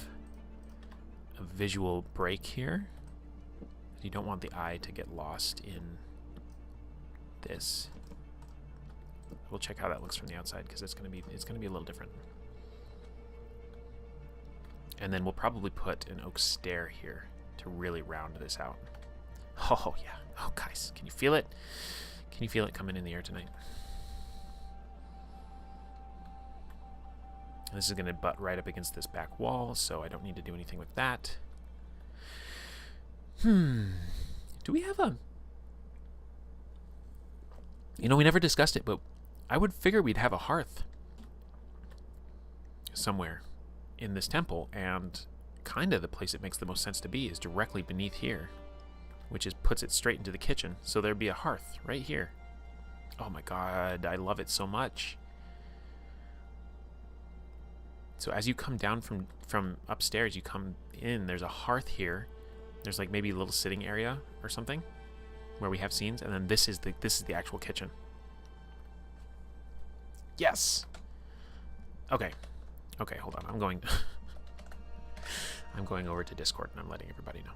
a visual break here. You don't want the eye to get lost in this. We'll check how that looks from the outside because it's gonna be a little different. And then we'll probably put an oak stair here to really round this out. Oh yeah. Oh guys, can you feel it? Can you feel it coming in the air tonight? And this is going to butt right up against this back wall, so I don't need to do anything with that. Do we have a... You know, we never discussed it, but I would figure we'd have a hearth somewhere in this temple, and kind of the place it makes the most sense to be is directly beneath here, which is puts it straight into the kitchen. So there'd be a hearth right here. Oh my god, I love it so much. So as you come down from upstairs, you come in, there's a hearth here. There's like maybe a little sitting area or something where we have scenes, and then this is the actual kitchen. Yes. Okay. Okay, hold on. I'm going I'm going over to Discord and I'm letting everybody know.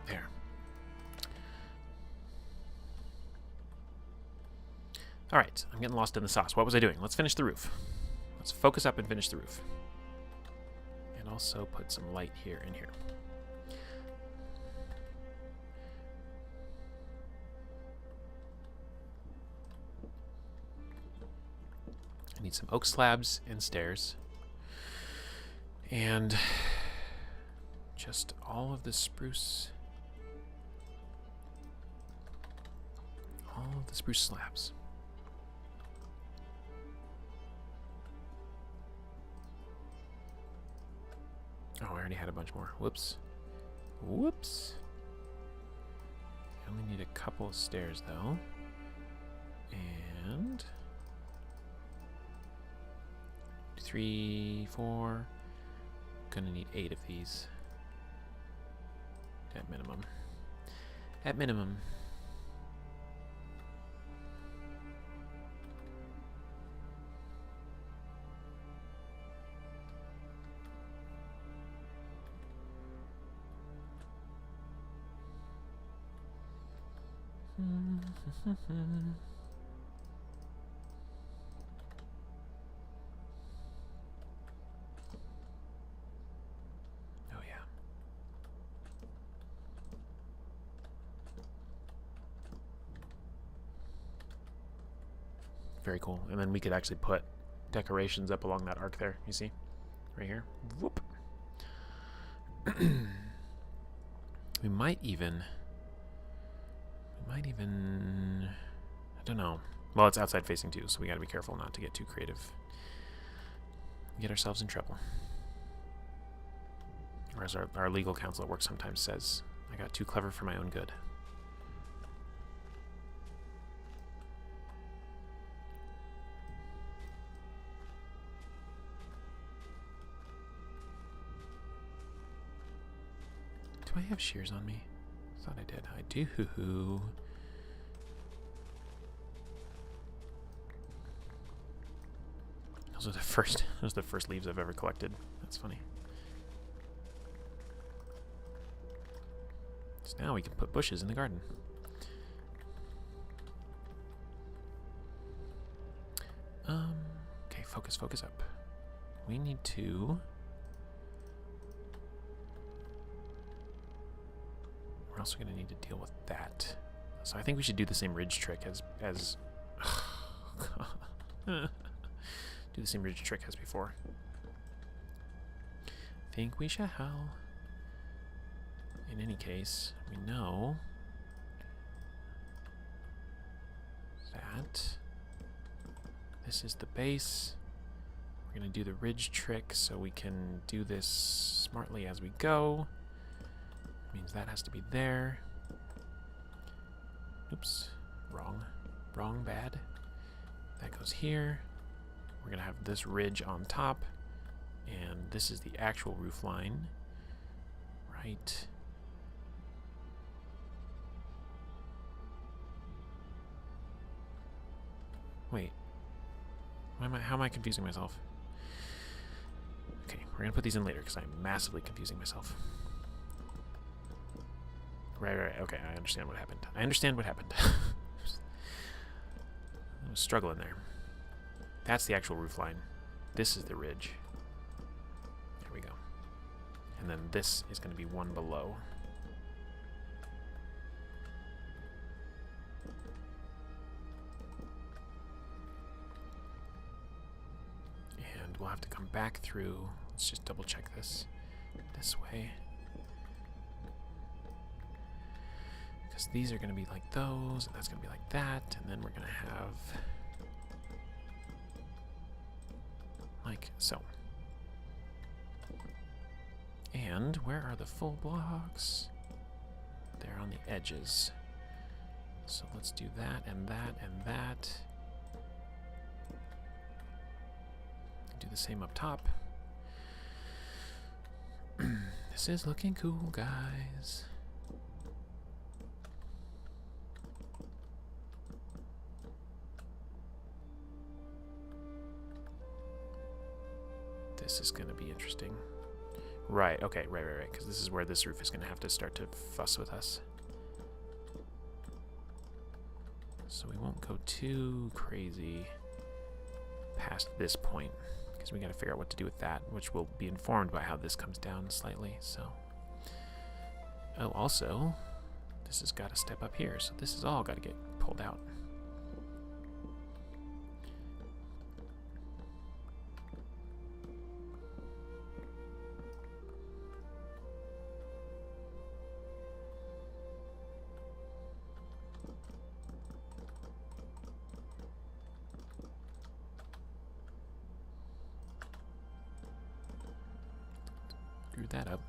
There. All right, I'm getting lost in the sauce. What was I doing? Let's finish the roof. Let's focus up and finish the roof. And also put some light here and here. I need some oak slabs and stairs. And just all of the spruce. All of the spruce slabs. Oh, I already had a bunch more. Whoops. Whoops. I only need a couple of stairs, though. And 3, 4. Gonna need 8 of these. At minimum. At minimum. Oh yeah. Very cool. And then we could actually put decorations up along that arc there, you see? Right here. Whoop. We might even Might even... I don't know. Well, it's outside facing too, so we gotta be careful not to get too creative. Get ourselves in trouble. Or as our legal counsel at work sometimes says, I got too clever for my own good. Do I have shears on me? I thought I did. I do. Those are the first leaves I've ever collected. That's funny. So now we can put bushes in the garden. Okay, focus up. We need to... We're also going to need to deal with that. So I think we should do the same ridge trick as do the same ridge trick as before. Think we shall. In any case, we know that this is the base. We're going to do the ridge trick so we can do this smartly as we go. Means that has to be there. Oops, wrong, bad. That goes here. We're gonna have this ridge on top, and this is the actual roof line, right? Wait, how am I confusing myself? Okay, we're gonna put these in later because I'm massively confusing myself. Right, okay, I understand what happened. I was struggling there. That's the actual roof line. This is the ridge. There we go. And then this is going to be one below. And we'll have to come back through. Let's just double check this way. Because these are going to be like those, and that's going to be like that, and then we're going to have like so. And where are the full blocks? They're on the edges. So let's do that and that and that. Do the same up top. This is looking cool, guys. This is going to be interesting. Right, okay, right, because this is where this roof is going to have to start to fuss with us. So we won't go too crazy past this point, because we got to figure out what to do with that, which will be informed by how this comes down slightly, so. Oh, also, this has got to step up here, so this has all got to get pulled out. Screw that up.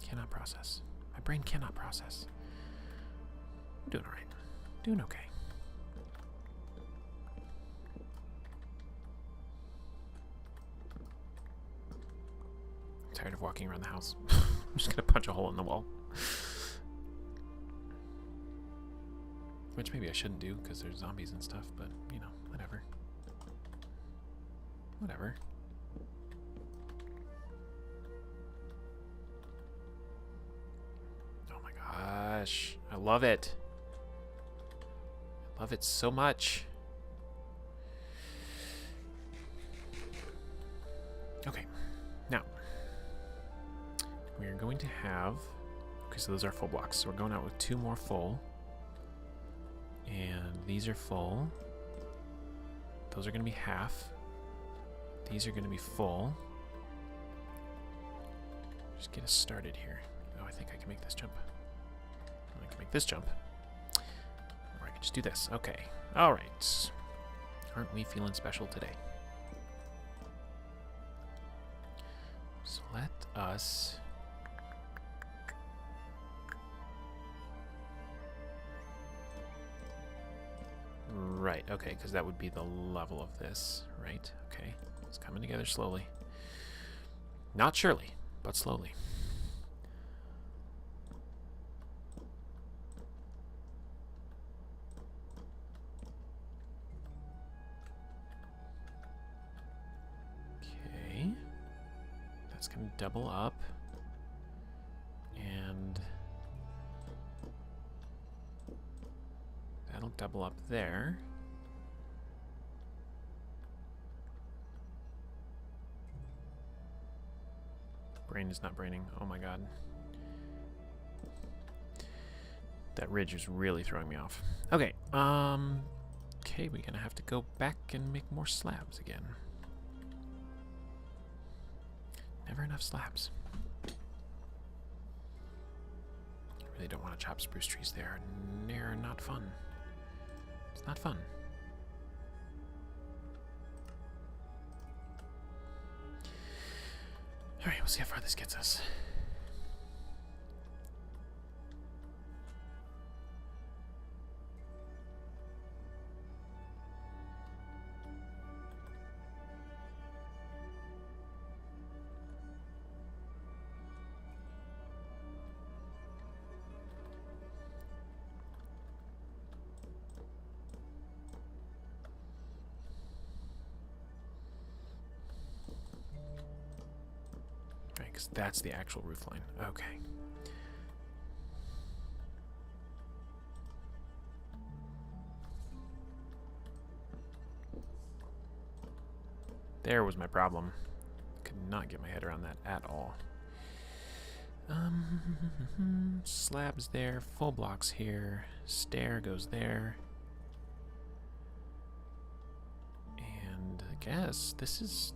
Cannot process. My brain cannot process. I'm doing alright. Doing okay. I'm tired of walking around the house. I'm just gonna punch a hole in the wall. Which maybe I shouldn't do because there's zombies and stuff, but you know, whatever. Whatever. Gosh, I love it. I love it so much. Okay, now we are going to have. Okay, so those are full blocks. So we're going out with 2 more full, and these are full. Those are going to be half. These are going to be full. Just get us started here. Oh, I think I can make this jump. I can make this jump. Or I can just do this. Okay. All right. Aren't we feeling special today? So let us... Right, okay, because that would be the level of this, right? Okay, it's coming together slowly. Not surely, but slowly. Okay, that's going to double up. And that'll double up there. Brain is not braining. Oh my god. That ridge is really throwing me off. Okay, okay, we're gonna have to go back and make more slabs again. Never enough slabs. I really don't want to chop spruce trees there. They're not fun. It's not fun. Alright, we'll see how far this gets us. Because that's the actual roof line. Okay. There was my problem. Could not get my head around that at all. Slabs there, full blocks here, stair goes there. And I guess this is...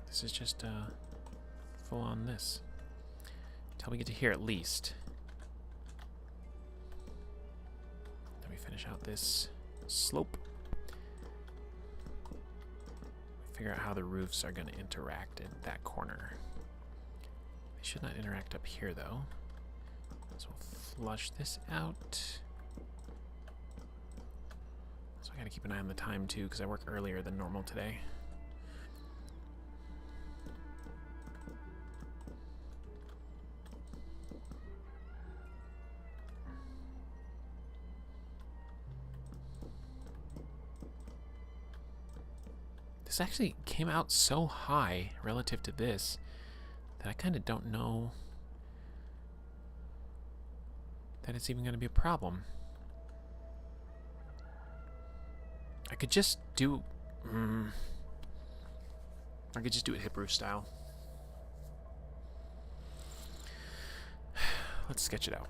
This is just full on this. Until we get to here at least. Let me finish out this slope. Figure out how the roofs are going to interact in that corner. They should not interact up here though. So we'll flush this out. So I gotta keep an eye on the time too, because I work earlier than normal today. This actually came out so high relative to this that I kind of don't know that it's even going to be a problem. I could just do... I could just do it hip roof style. Let's sketch it out.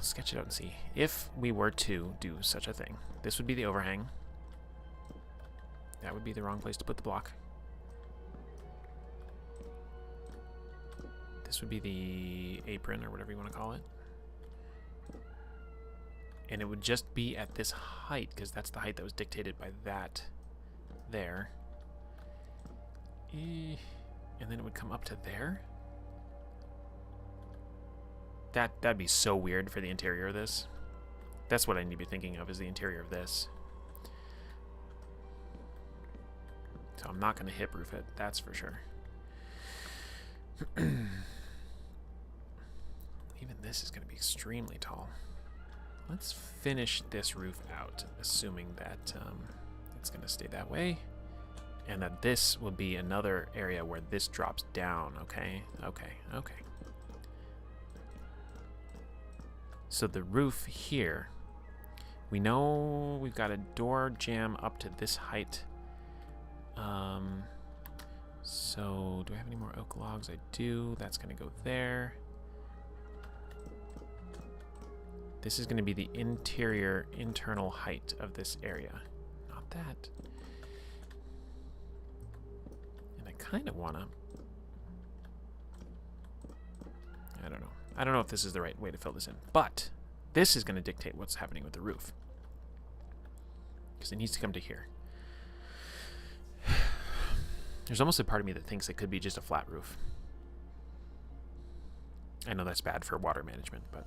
Sketch it out and see. If we were to do such a thing, this would be the overhang. That would be the wrong place to put the block. This would be the apron, or whatever you want to call it. And it would just be at this height, because that's the height that was dictated by that there. And then it would come up to there. That'd be so weird for the interior of this. That's what I need to be thinking of, is the interior of this. So I'm not going to hip roof it, that's for sure. Even this is going to be extremely tall. Let's finish this roof out, assuming that it's going to stay that way. And that this will be another area where this drops down, okay? Okay, okay. So the roof here We know we've got a door jamb up to this height. So do I have any more oak logs? I do. That's going to go there. This is going to be the internal height of this area. Not that. And I kind of want to... I don't know. I don't know if this is the right way to fill this in. But this is going to dictate what's happening with the roof. Because it needs to come to here. There's almost a part of me that thinks it could be just a flat roof. I know that's bad for water management, but...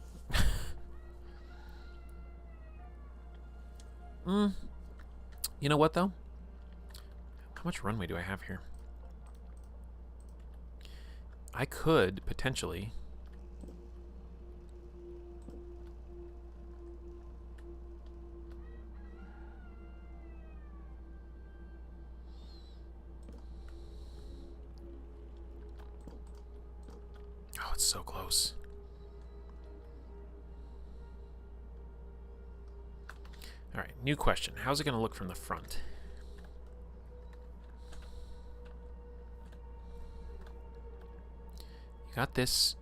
You know what, though? How much runway do I have here? I could, potentially... Oh, it's so close. All right, new question. How's it going to look from the front? You got this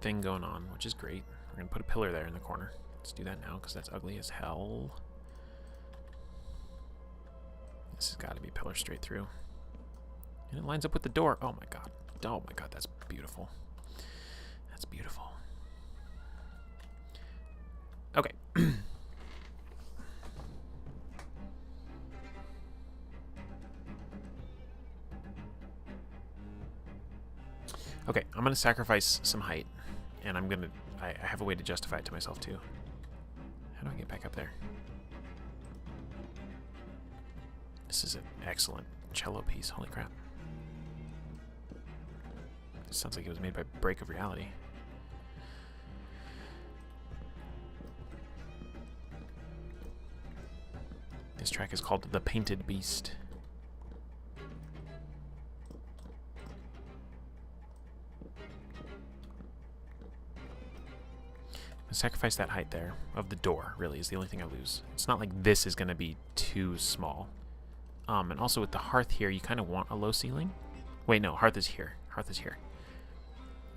thing going on, which is great. We're going to put a pillar there in the corner. Let's do that now, because that's ugly as hell. This has got to be pillar straight through. And it lines up with the door. Oh my god. Oh my god, that's beautiful. That's beautiful. Okay. Okay, I'm going to sacrifice some height, and I'm going to... I have a way to justify it to myself, too. How do I get back up there? This is an excellent cello piece. Holy crap. This sounds like it was made by Break of Reality. This track is called The Painted Beast. Sacrifice that height there of the door, really, is the only thing I lose. It's not like this is going to be too small. And also with the hearth here, you kind of want a low ceiling. Wait, no, hearth is here. Hearth is here.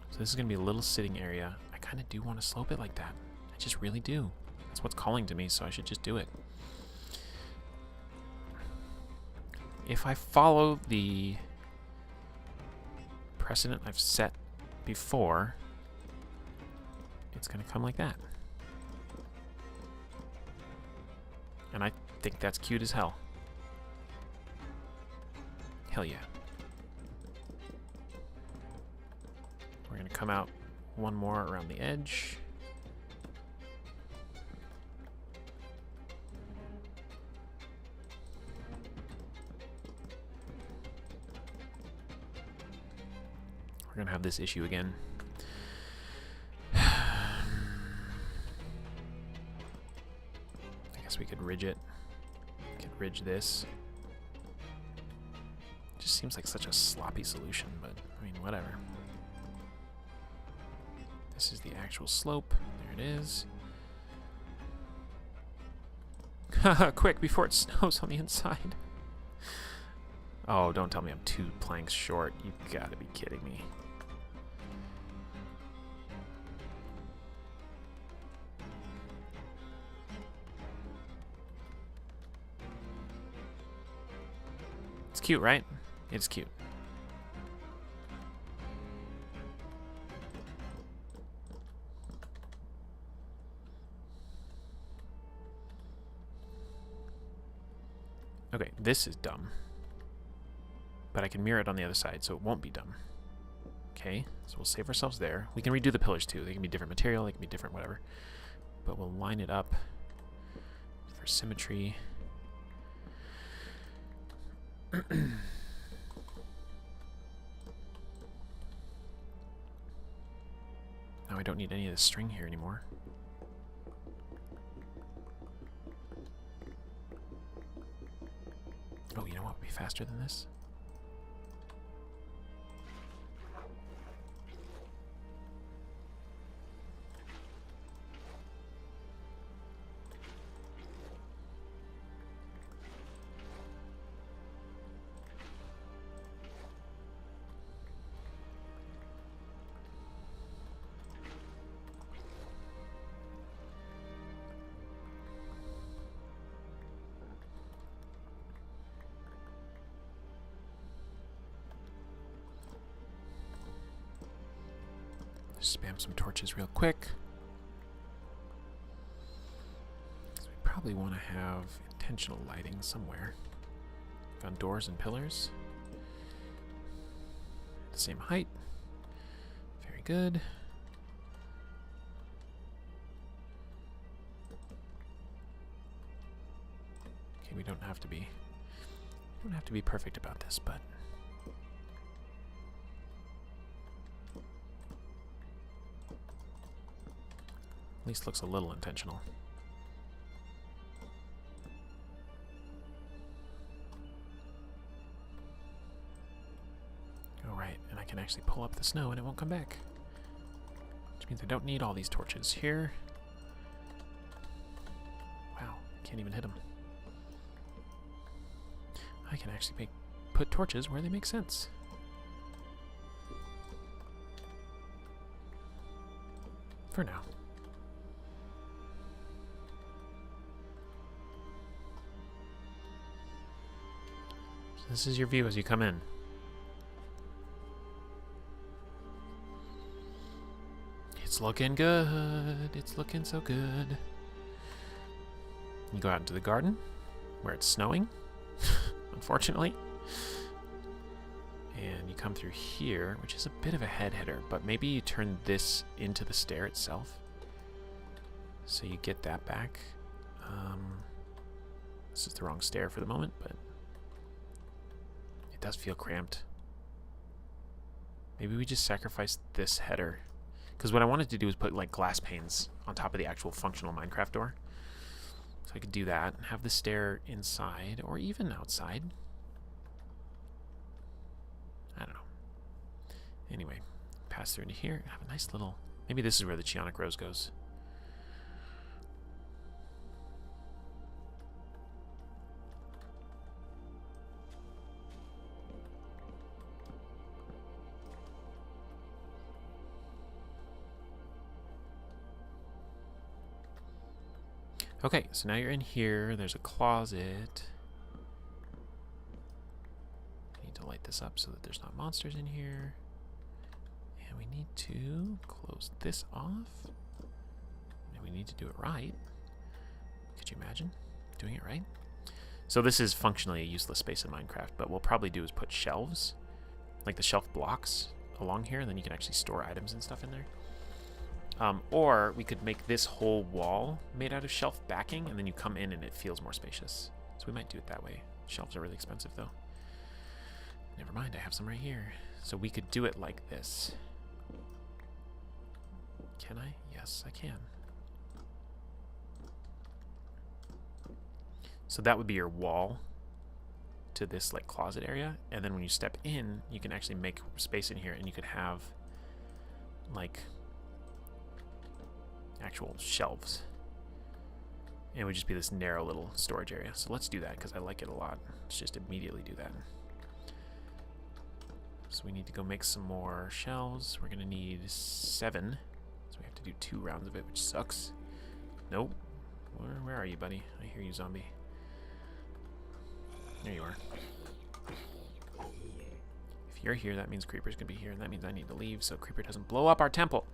So this is going to be a little sitting area. I kind of do want to slope it like that. I just really do. That's what's calling to me, so I should just do it. If I follow the precedent I've set before... it's going to come like that. And I think that's cute as hell. Hell yeah. We're going to come out one more around the edge. We're going to have this issue again. We could ridge it. We could ridge this. Just seems like such a sloppy solution, but I mean, whatever. This is the actual slope. There it is. Quick, before it snows on the inside. Oh, don't tell me I'm 2 planks short. You've got to be kidding me. Cute, right? It's cute. Okay, this is dumb. But I can mirror it on the other side, so it won't be dumb. Okay, so we'll save ourselves there. We can redo the pillars too. They can be different material, they can be different whatever. But we'll line it up for symmetry. Now I don't need any of this string here anymore. Oh, you know what would be faster than this? Just spam some torches real quick. So we probably want to have intentional lighting somewhere. Found doors and pillars. The same height. Very good. Okay, we don't have to be perfect about this, but at least looks a little intentional. Alright, and I can actually pull up the snow and it won't come back. Which means I don't need all these torches here. Wow, can't even hit them. I can actually put torches where they make sense. For now. So this is your view as you come in. It's looking good. It's looking so good. You go out into the garden where it's snowing. Unfortunately. And you come through here, which is a bit of a head hitter, but maybe you turn this into the stair itself. So you get that back. This is the wrong stair for the moment, but it does feel cramped. Maybe we just sacrifice this header. Because what I wanted to do was put like glass panes on top of the actual functional Minecraft door. So I could do that and have the stair inside or even outside. I don't know. Anyway, pass through into here. Have a nice little... Maybe this is where the Chionic Rose goes. Okay, so now you're in here. There's a closet. I need to light this up so that there's not monsters in here. And we need to close this off. And we need to do it right. Could you imagine doing it right? So this is functionally a useless space in Minecraft, but what we'll probably do is put shelves, like the shelf blocks along here, and then you can actually store items and stuff in there. Or we could make this whole wall made out of shelf backing, and then you come in and it feels more spacious. So we might do it that way. Shelves are really expensive, though. Never mind, I have some right here. So we could do it like this. Can I? Yes, I can. So that would be your wall to this like closet area, and then when you step in, you can actually make space in here, and you could have like actual shelves. And it would just be this narrow little storage area. So let's do that because I like it a lot. Let's just immediately do that. So we need to go make some more shelves. We're gonna need 7. So we have to do 2 rounds of it, which sucks. Nope. Where are you, buddy? I hear you, zombie. There you are. If you're here, that means Creeper's gonna be here, and that means I need to leave so Creeper doesn't blow up our temple.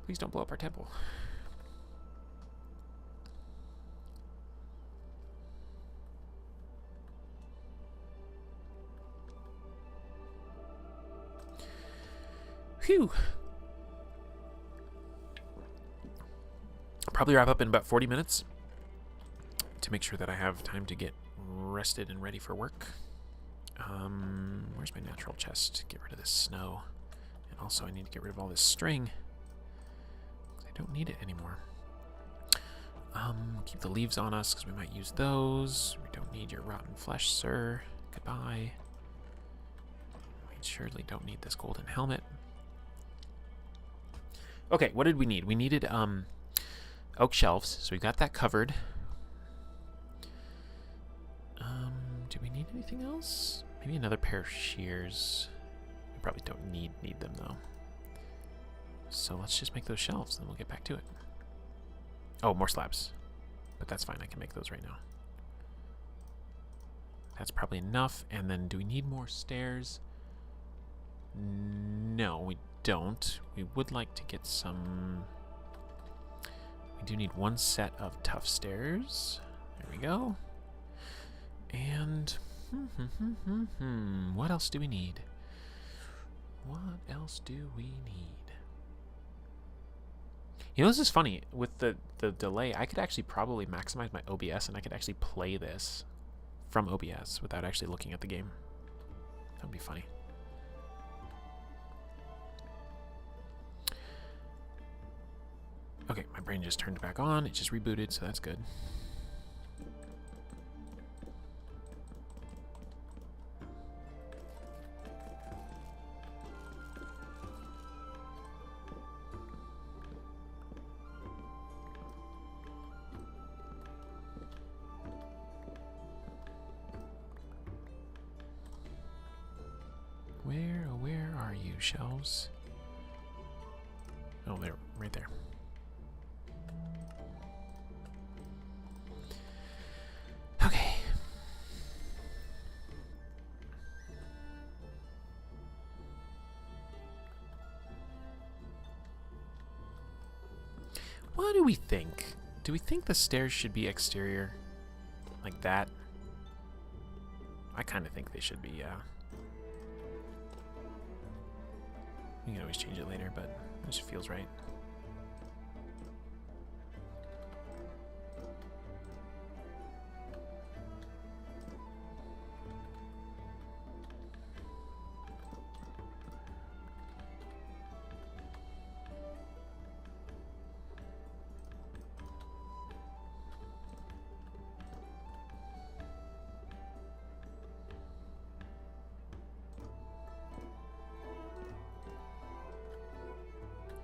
Please don't blow up our temple. Phew. I'll probably wrap up in about 40 minutes to make sure that I have time to get rested and ready for work. Where's my natural chest? Get rid of this snow. And also I need to get rid of all this string. I don't need it anymore. Keep the leaves on us because we might use those. We don't need your rotten flesh, sir. Goodbye. We surely don't need this golden helmet. Okay, what did we need? We needed oak shelves, so we got that covered. Do we need anything else? Maybe another pair of shears. We probably don't need them though. So let's just make those shelves, then we'll get back to it. Oh, more slabs. But that's fine, I can make those right now. That's probably enough. And then do we need more stairs? No, we don't. We would like to get some... We do need one set of tough stairs. There we go. And... what else do we need? What else do we need? You know, this is funny. With the delay, I could actually probably maximize my OBS, and I could actually play this from OBS without actually looking at the game. That would be funny. Okay, my brain just turned back on. It just rebooted, so that's good. Where are you, shelves? Oh, they're right there. Okay. What do we think? Do we think the stairs should be exterior? Like that? I kind of think they should be, yeah. You can always change it later, but it just feels right.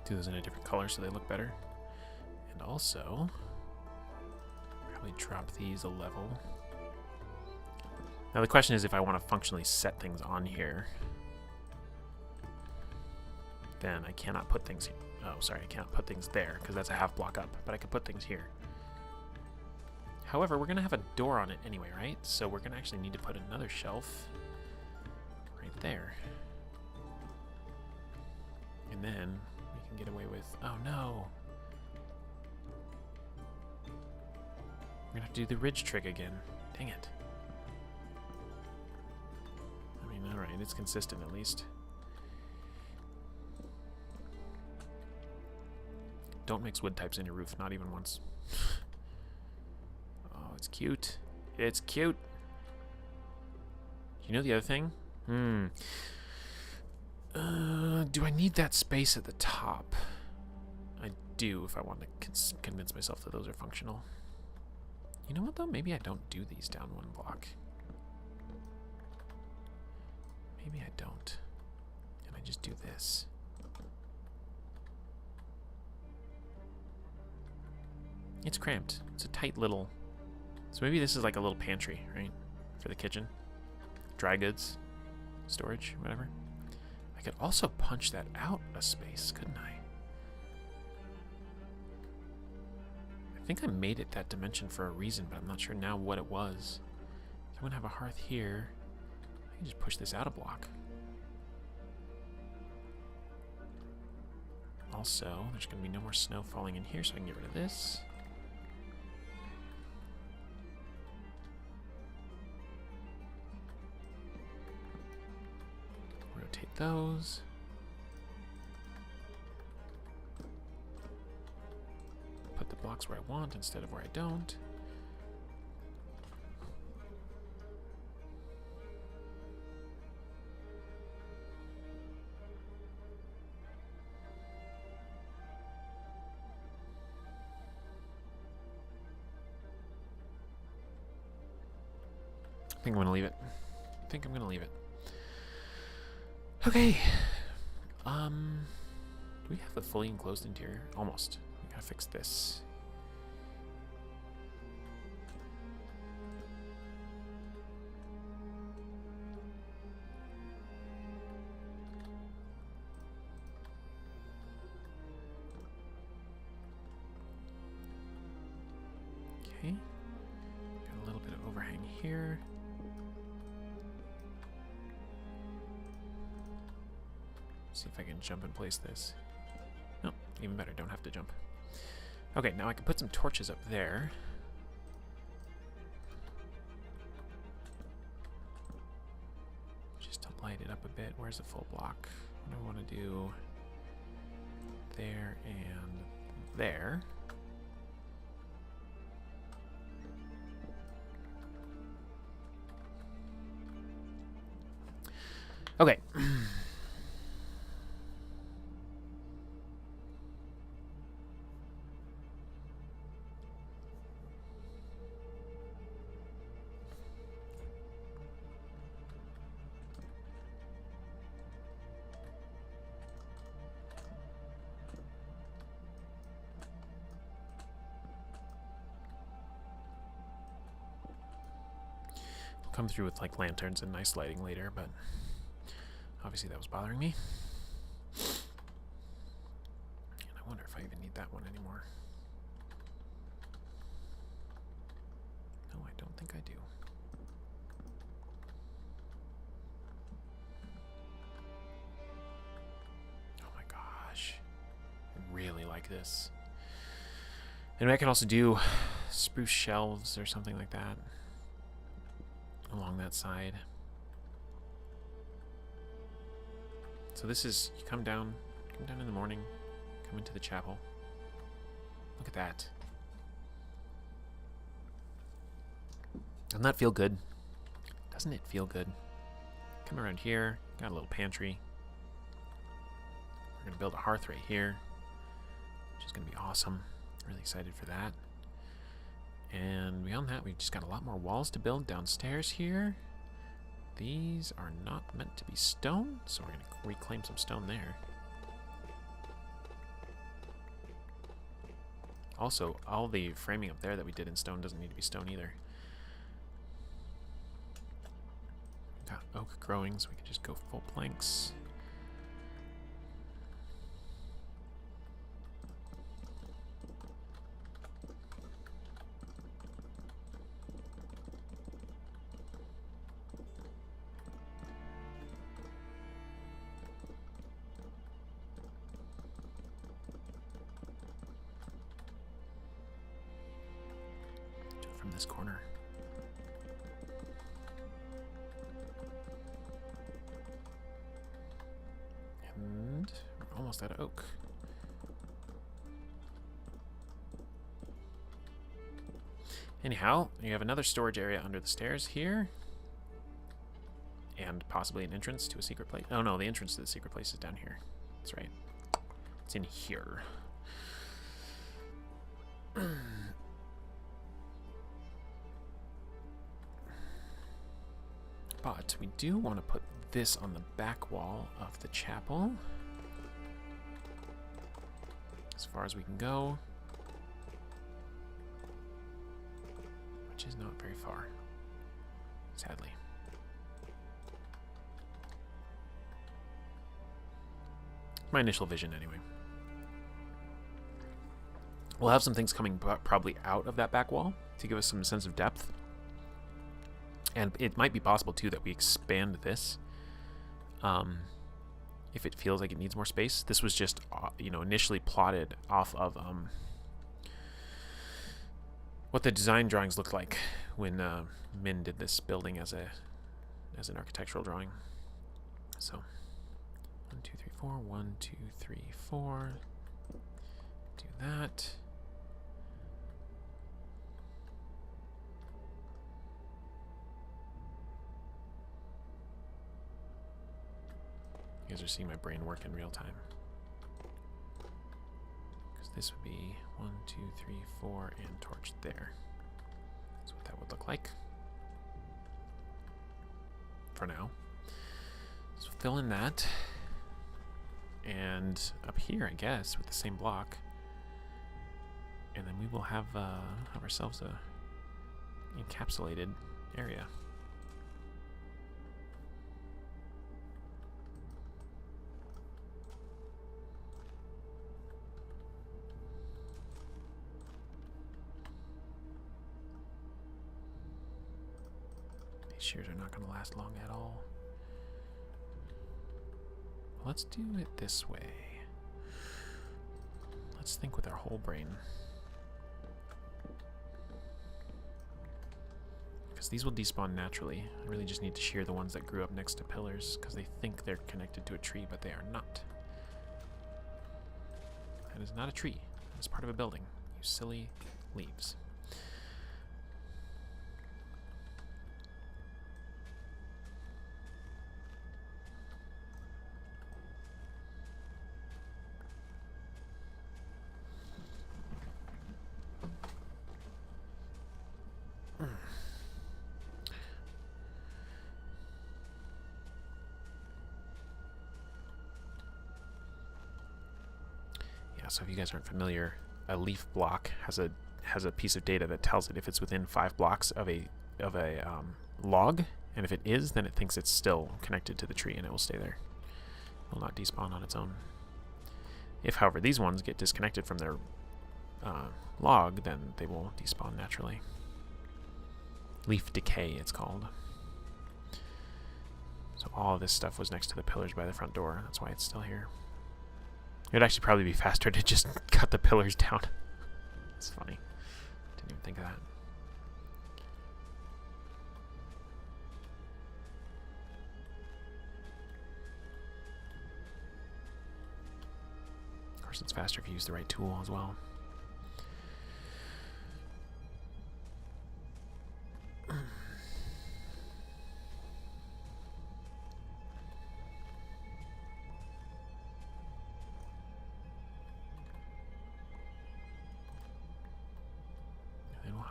Do those in a different color so they look better. And also, probably drop these a level. Now the question is if I want to functionally set things on here. Then I cannot put things here. Oh, sorry, I can't put things there because that's a half block up, but I can put things here. However, we're going to have a door on it anyway, right? So we're going to actually need to put another shelf right there. And then we can get away with... Oh, no. We're going to have to do the ridge trick again. Dang it. I mean, alright, it's consistent at least. Don't mix wood types in your roof, not even once. Oh, it's cute. It's cute. You know the other thing? Do I need that space at the top? I do if I want to convince myself that those are functional. You know what, though? Maybe I don't do these down one block. Maybe I don't. And I just do this. It's cramped. It's a tight little... So maybe this is like a little pantry, right? For the kitchen. Dry goods. Storage, whatever. I could also punch that out a space, couldn't I? I think I made it that dimension for a reason, but I'm not sure now what it was. If I'm going to have a hearth here, I can just push this out a block. Also, there's going to be no more snow falling in here, so I can get rid of this. Rotate those. Put the blocks where I want instead of where I don't. I think I'm gonna leave it. Okay. Do we have the fully enclosed interior? Almost. We gotta fix this. Okay. Got a little bit of overhang here. See if I can jump and place this. No, even better, don't have to jump. Okay, now I can put some torches up there. Just to light it up a bit. Where's the full block? What do I want to do? There and there. Okay. Come through with like lanterns and nice lighting later, but obviously that was bothering me. And I wonder if I even need that one anymore. No, I don't think I do. Oh my gosh. I really like this. And I can also do spruce shelves or something like that along that side. So this is, you come down in the morning, come into the chapel. Look at that. Doesn't that feel good? Doesn't it feel good? Come around here, got a little pantry. We're gonna build a hearth right here, which is gonna be awesome. Really excited for that. And beyond that, we've just got a lot more walls to build downstairs here. These are not meant to be stone, so we're going to reclaim some stone there. Also, all the framing up there that we did in stone doesn't need to be stone either. Got oak growing, so we can just go full planks. From this corner. And we're almost out of oak. Anyhow, you have another storage area under the stairs here. And possibly an entrance to a secret place. Oh no, the entrance to the secret place is down here. That's right. It's in here. But we do want to put this on the back wall of the chapel. As far as we can go. Which is not very far, sadly. My initial vision, anyway. We'll have some things coming probably out of that back wall to give us some sense of depth. And it might be possible, too, that we expand this if it feels like it needs more space. This was just, initially plotted off of what the design drawings looked like when Min did this building as an architectural drawing. So, 1, 2, 3, 4. 1, 2, 3, 4. Do that. You guys are seeing my brain work in real time. Because this would be 1, 2, 3, 4, and torch there. That's what that would look like. For now. So fill in that. And up here, I guess, with the same block. And then we will have ourselves a encapsulated area. Shears are not going to last long at all. Well, let's do it this way. Let's think with our whole brain. Because these will despawn naturally. I really just need to shear the ones that grew up next to pillars, because they think they're connected to a tree, but they are not. That is not a tree. It's part of a building. You silly leaves. So if you guys aren't familiar, a leaf block has a piece of data that tells it if it's within 5 blocks of a log, and if it is, then it thinks it's still connected to the tree and it will stay there. It will not despawn on its own. If, however, these ones get disconnected from their log, then they will despawn naturally. Leaf decay, it's called. So all of this stuff was next to the pillars by the front door. That's why it's still here. It would actually probably be faster to just cut the pillars down. It's funny. Didn't even think of that. Of course, it's faster if you use the right tool as well.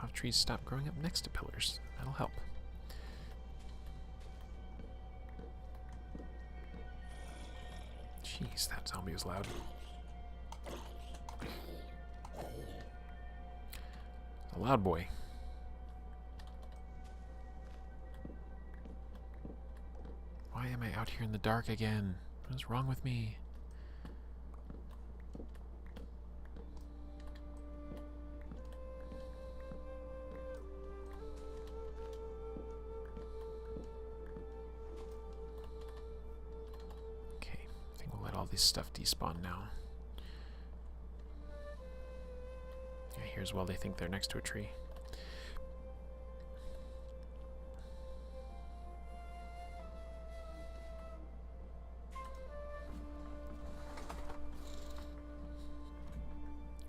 Have trees stop growing up next to pillars. That'll help. Jeez, that zombie was loud. A loud boy. Why am I out here in the dark again? What is wrong with me? This stuff despawn now. Yeah, here's well they think they're next to a tree.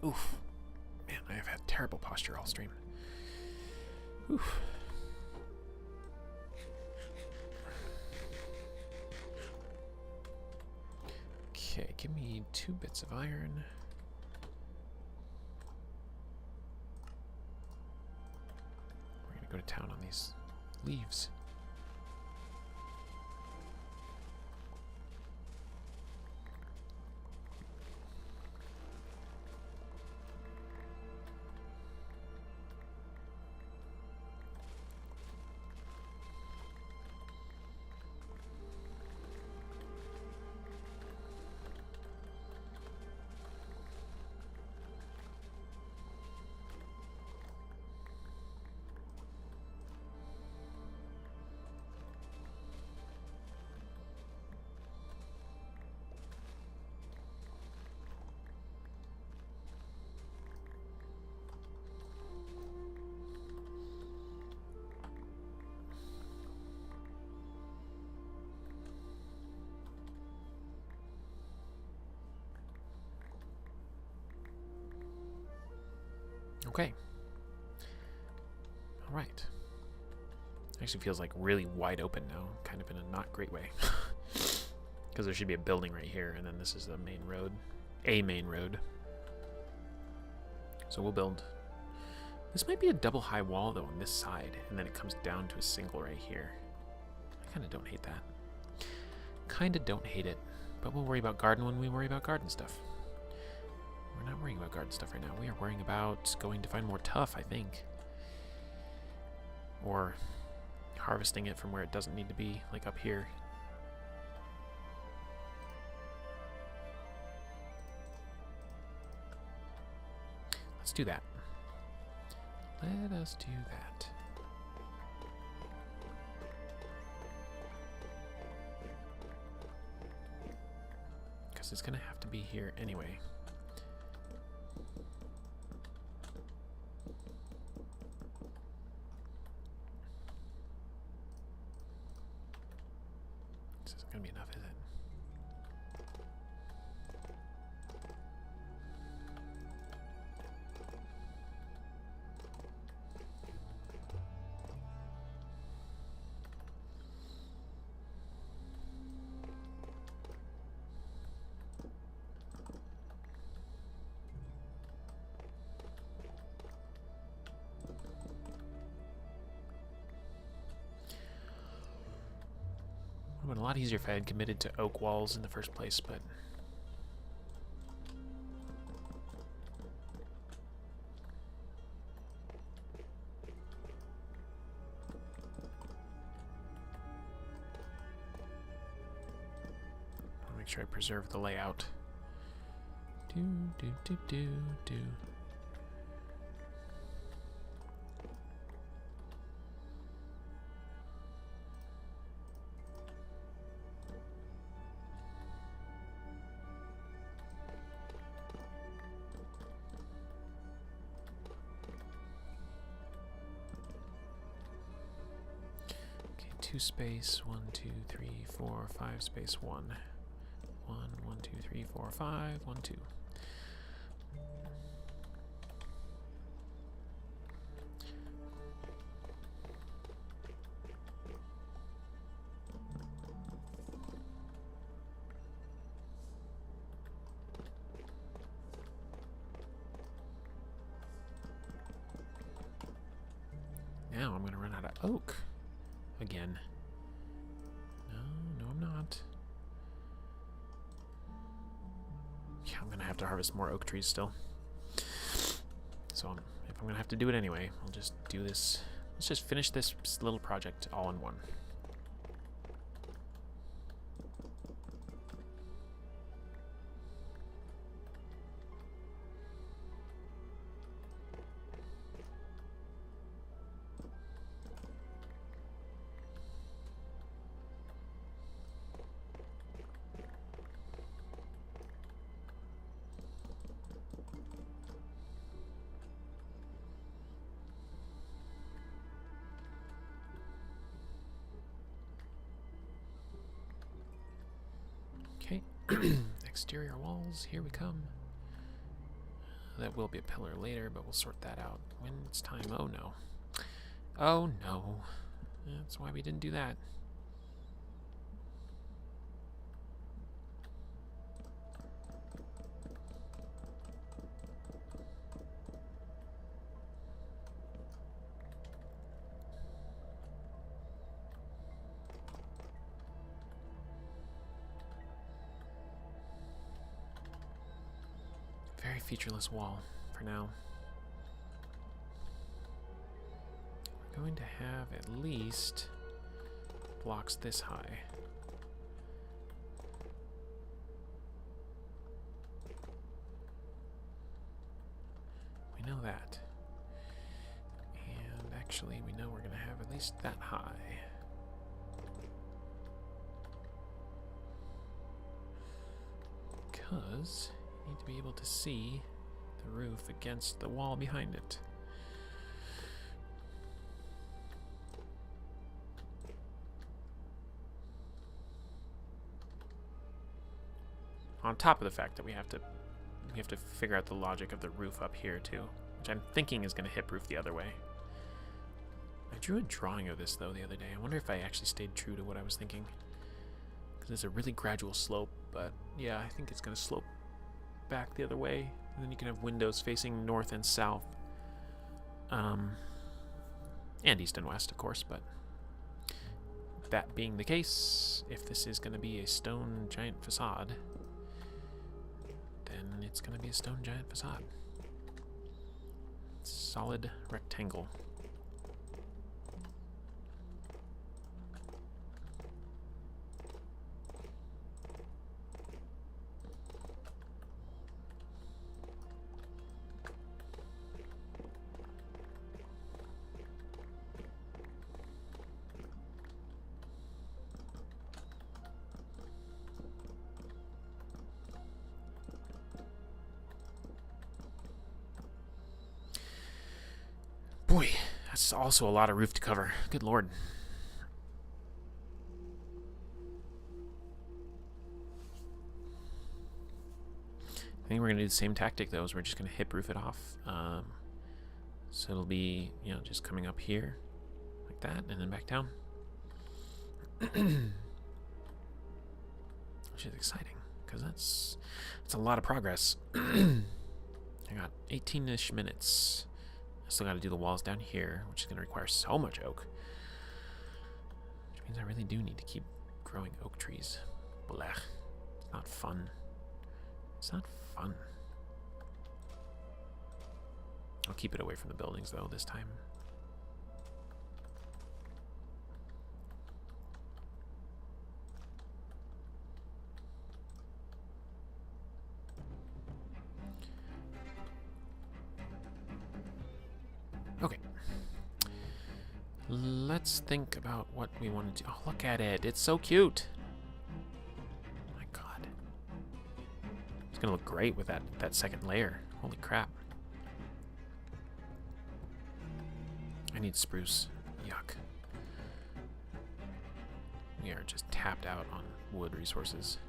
Oof. Man, I have had terrible posture all stream. Oof. Okay, give me 2 bits of iron. We're gonna go to town on these leaves. Okay. All right. Actually feels like really wide open now, kind of in a not great way. Because there should be a building right here, and then this is the main road. A main road. So we'll build. This might be a double high wall, though, on this side, and then it comes down to a single right here. I kind of don't hate that. Kind of don't hate it, but we'll worry about garden when we worry about garden stuff. We're not worrying about garden stuff right now. We are worrying about going to find more tuff, I think. Or harvesting it from where it doesn't need to be, like up here. Let's do that. Let us do that. because it's going to have to be here anyway. This isn't going to be enough, is it? It would have been a lot easier if I had committed to oak walls in the first place, but... I'll make sure I preserve the layout. Do, do, do, do, do. Two space 1 2 3 4 5 space 1 1 1 2 3 4 5 1 2. Now I'm going to run out of oak. Again. No, I'm not. Yeah, I'm gonna have to harvest more oak trees still. So if I'm gonna have to do it anyway, I'll just do this. Let's just finish this little project all in one. Okay, exterior walls, here we come. That will be a pillar later, but we'll sort that out when it's time. Oh no. Oh no. That's why we didn't do that. Very featureless wall for now. We're going to have at least blocks this high. We know that. And actually, we know we're going to have at least that high. Because you need to be able to see the roof against the wall behind it. On top of the fact that we have to figure out the logic of the roof up here too, which I'm thinking is going to hip roof the other way. I drew a drawing of this though the other day. I wonder if I actually stayed true to what I was thinking. Because it's a really gradual slope, but yeah, I think it's going to slope back the other way. And then you can have windows facing north and south. And east and west, of course, but that being the case, if this is going to be a stone giant facade, then it's going to be a stone giant facade. Solid rectangle. It's also a lot of roof to cover. Good lord. I think we're going to do the same tactic, though, is we're just going to hip roof it off. So it'll be, you know, just coming up here like that and then back down. Which is exciting, because that's a lot of progress. I got 18-ish minutes. I still got to do the walls down here, which is going to require so much oak. Which means I really do need to keep growing oak trees. Blech. It's not fun. It's not fun. I'll keep it away from the buildings, though, this time. Okay. Let's think about what we want to do. Oh, look at it. It's so cute. Oh my god. It's going to look great with that second layer. Holy crap. I need spruce. Yuck. We are just tapped out on wood resources.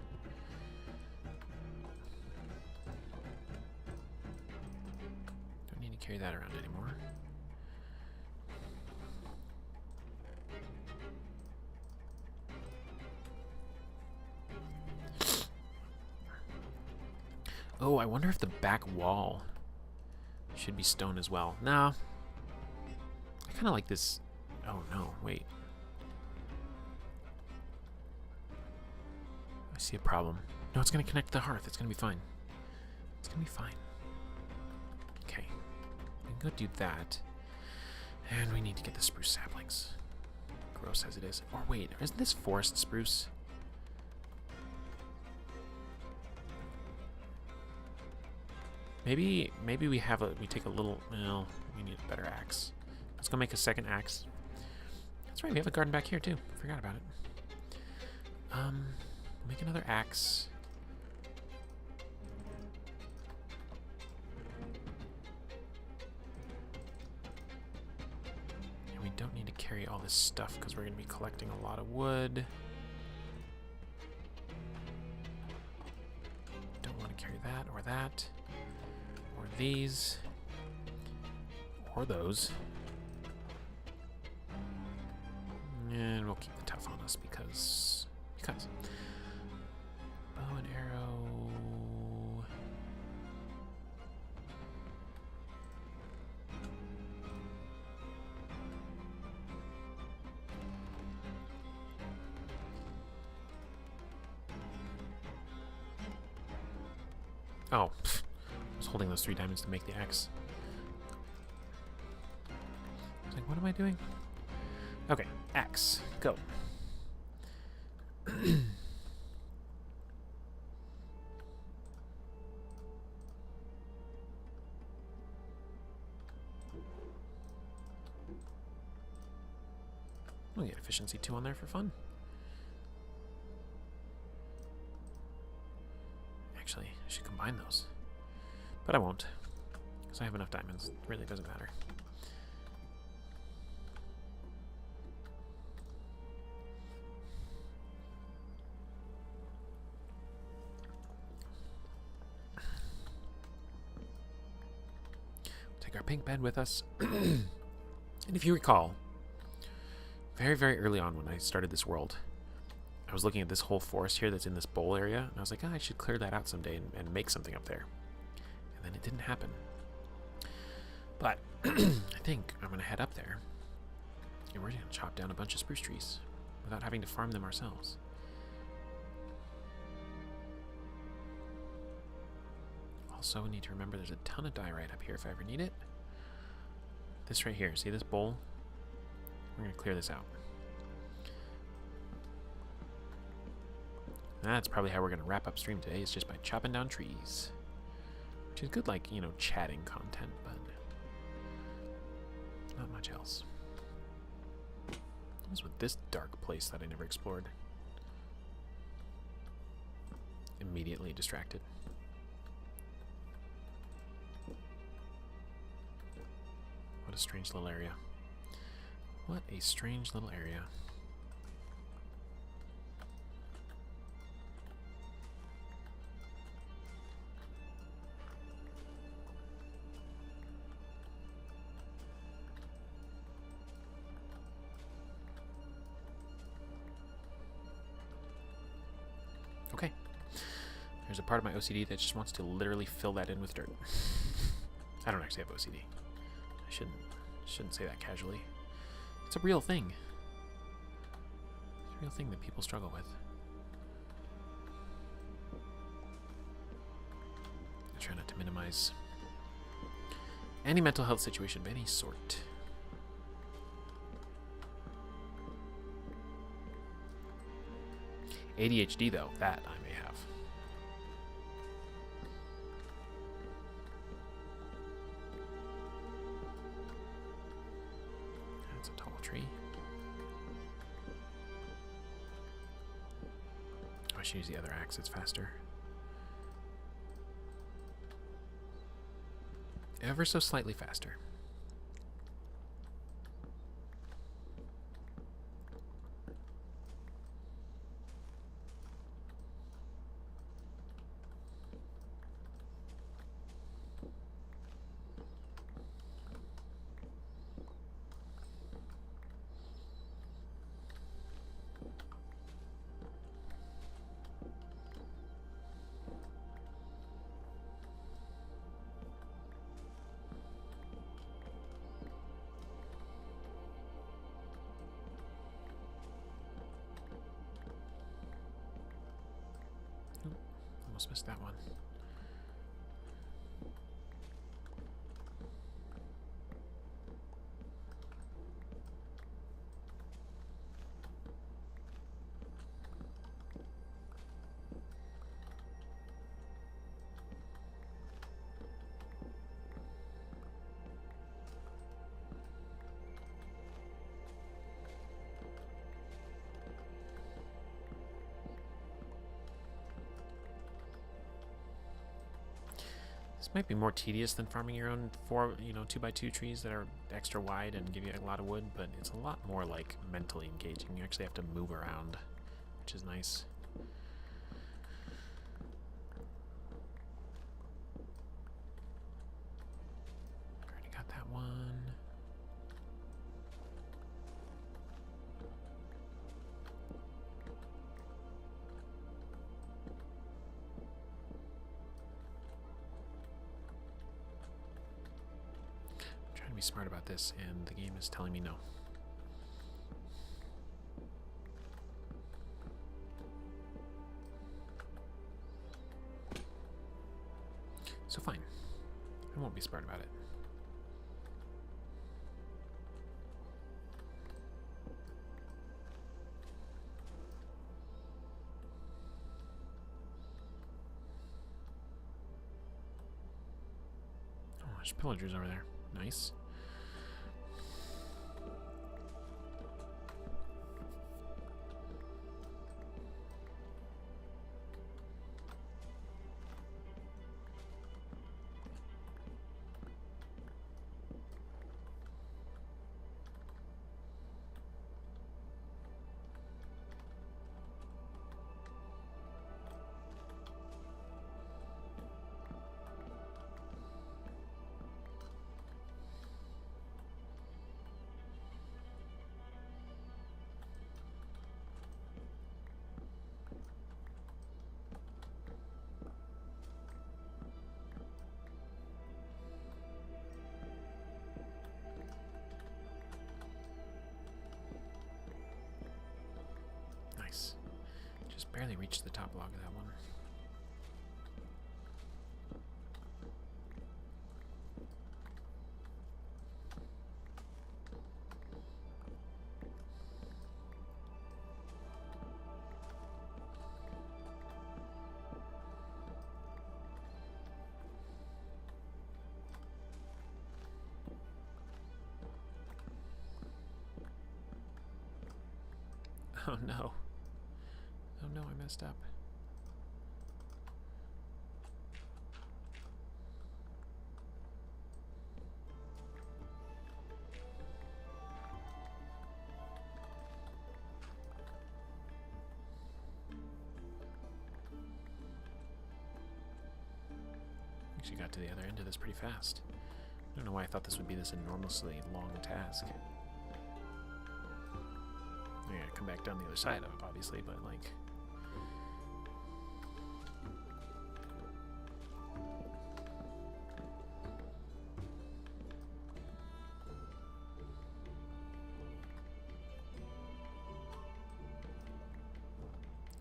Don't need to carry that around anymore. Oh, I wonder if the back wall should be stone as well. No. I kind of like this. Oh, no. Wait. I see a problem. No, it's going to connect to the hearth. It's going to be fine. It's going to be fine. Okay. We can go do that. And we need to get the spruce saplings. Gross as it is. Or wait, isn't this forest spruce? Maybe we take a little. Well, we need a better axe. Let's go make a second axe. That's right, we have a garden back here too. Forgot about it. Make another axe. And we don't need to carry all this stuff because we're going to be collecting a lot of wood. Don't want to carry that or that. Or these. Or those. And we'll keep the tough on us because. Bow and arrow. Oh, I was holding those 3 diamonds to make the axe. I was like, what am I doing? Okay, axe, go. We'll get efficiency 2 on there for fun. Actually, I should combine those. But I won't, because I have enough diamonds. It really doesn't matter. Take our pink bed with us. And if you recall, very, very early on when I started this world, I was looking at this whole forest here that's in this bowl area, and I was like, oh, I should clear that out someday and make something up there. And then it didn't happen. But I think I'm going to head up there, and we're going to chop down a bunch of spruce trees without having to farm them ourselves. Also, we need to remember there's a ton of diorite up here if I ever need it. This right here, see this bowl? We're going to clear this out. That's probably how we're going to wrap up stream today, is just by chopping down trees. Which is good, like, you know, chatting content, but not much else. What's with this dark place that I never explored? Immediately distracted. What a strange little area. What a strange little area. Okay. There's a part of my OCD that just wants to literally fill that in with dirt. I don't actually have OCD. I shouldn't say that casually. It's a real thing. It's a real thing that people struggle with. I try not to minimize any mental health situation of any sort. ADHD, though, that I may have. That's a tall tree. I should use the other axe, it's faster. Ever so slightly faster. Almost missed that one. This might be more tedious than farming your own 2x2 trees that are extra wide and give you a lot of wood, but it's a lot more like mentally engaging. You actually have to move around, which is nice. Already got that one. Be smart about this, and the game is telling me no. So fine. I won't be smart about it. Oh, there's pillagers over there. Nice. Nice. Just barely reached the top log of that one. Oh no. Oh no, I messed up. Actually got to the other end of this pretty fast. I don't know why I thought this would be this enormously long task. I gotta come back down the other side of it, obviously, but like...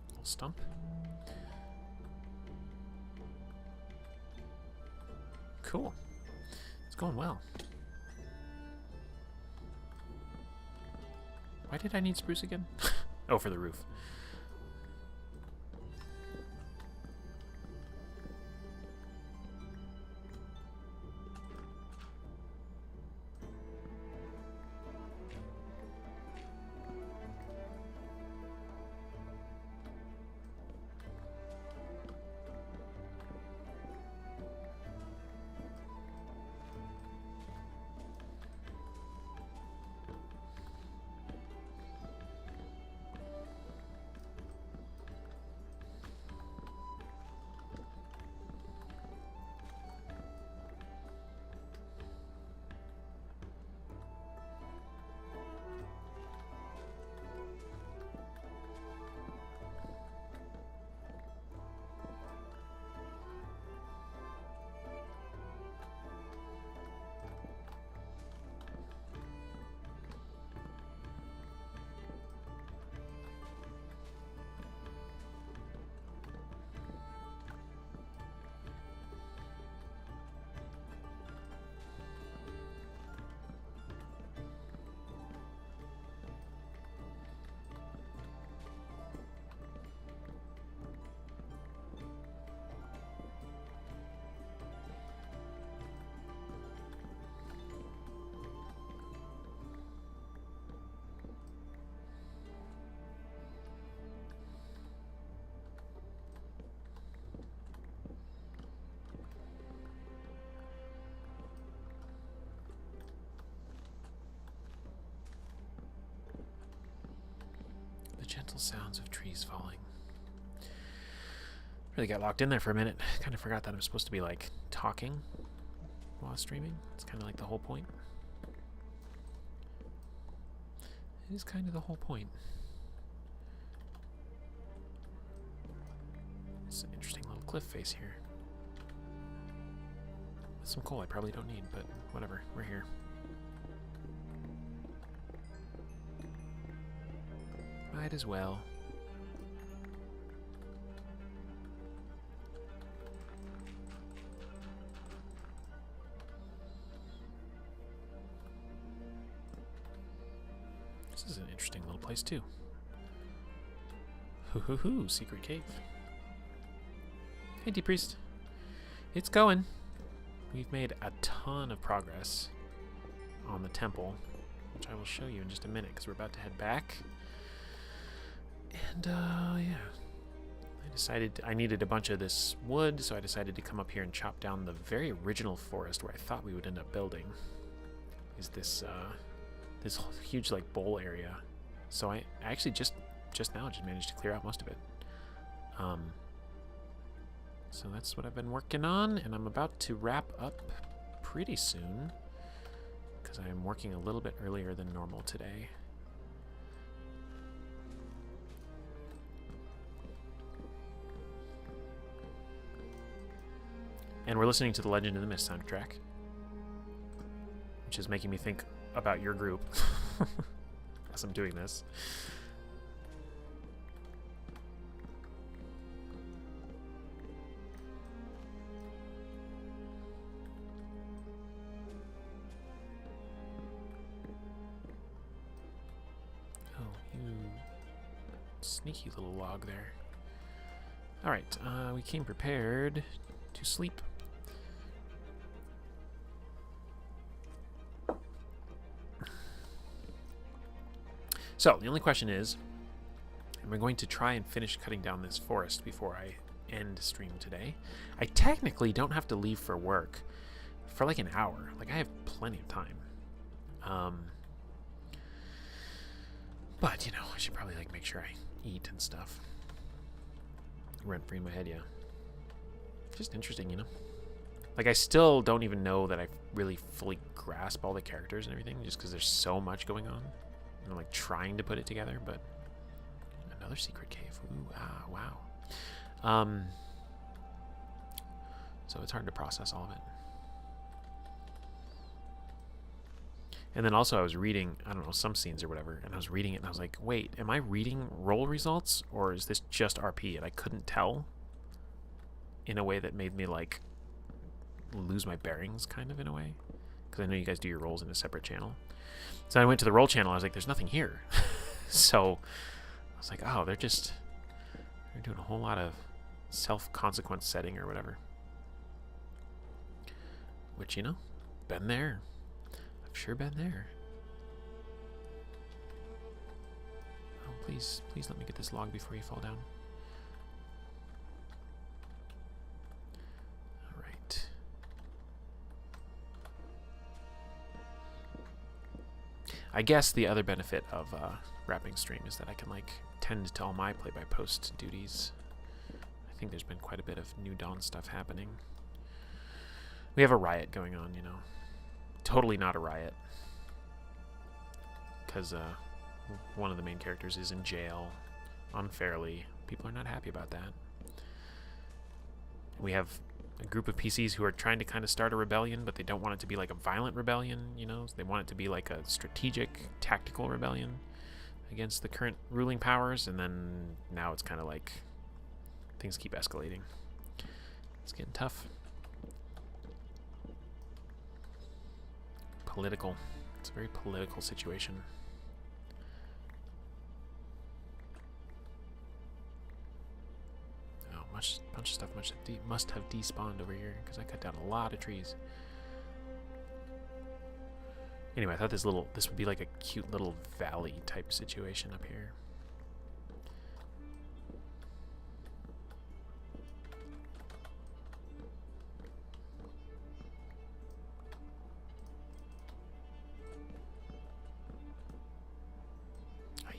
Little stump. Cool. It's going well. Why did I need spruce again? Oh, for the roof. Gentle sounds of trees falling. Really got locked in there for a minute. Kind of forgot that I'm supposed to be like talking while streaming. It's kind of like the whole point. It is kind of the whole point. It's an interesting little cliff face here. Some coal I probably don't need, but whatever. We're here. Might as well. This is an interesting little place too. Hoo hoo hoo, secret cave. Hey, Deep Priest. It's going. We've made a ton of progress on the temple, which I will show you in just a minute because we're about to head back. And, yeah. I decided I needed a bunch of this wood, so I decided to come up here and chop down the very original forest where I thought we would end up building. Is this, this huge, like, bowl area. So I actually just now just managed to clear out most of it. So that's what I've been working on, and I'm about to wrap up pretty soon because I am working a little bit earlier than normal today. And we're listening to the Legend of the Mist soundtrack, which is making me think about your group as I'm doing this. Oh, you sneaky little log there. Alright, we came prepared to sleep. So, the only question is, am I going to try and finish cutting down this forest before I end stream today? I technically don't have to leave for work for like an hour. Like, I have plenty of time. But, you know, I should probably like make sure I eat and stuff. Rent free in my head, yeah. Just interesting, you know? Like, I still don't even know that I really fully grasp all the characters and everything, just because there's so much going on. And I'm, like, trying to put it together, but... Another secret cave. Ooh, ah, wow. So it's hard to process all of it. And then also I was reading, I don't know, some scenes or whatever, and I was reading it, and I was like, wait, am I reading roll results, or is this just RP? And I couldn't tell in a way that made me, like, lose my bearings, kind of, in a way. Because I know you guys do your rolls in a separate channel. So I went to the roll channel, I was like, there's nothing here. So I was like, oh, they're doing a whole lot of self-consequence setting or whatever. Which, you know, been there. I've sure been there. Oh, please let me get this log before you fall down. All right. I guess the other benefit of wrapping stream is that I can, like, tend to all my play-by-post duties. I think there's been quite a bit of New Dawn stuff happening. We have a riot going on, you know. Totally not a riot. Because one of the main characters is in jail unfairly. People are not happy about that. We have a group of PCs who are trying to kind of start a rebellion, but they don't want it to be like a violent rebellion, you know? They want it to be like a strategic, tactical rebellion against the current ruling powers, and then now it's kind of like things keep escalating. It's getting tough. Political. It's a very political situation. Oh, bunch of stuff must have despawned over here because I cut down a lot of trees. Anyway, I thought this would be like a cute little valley type situation up here.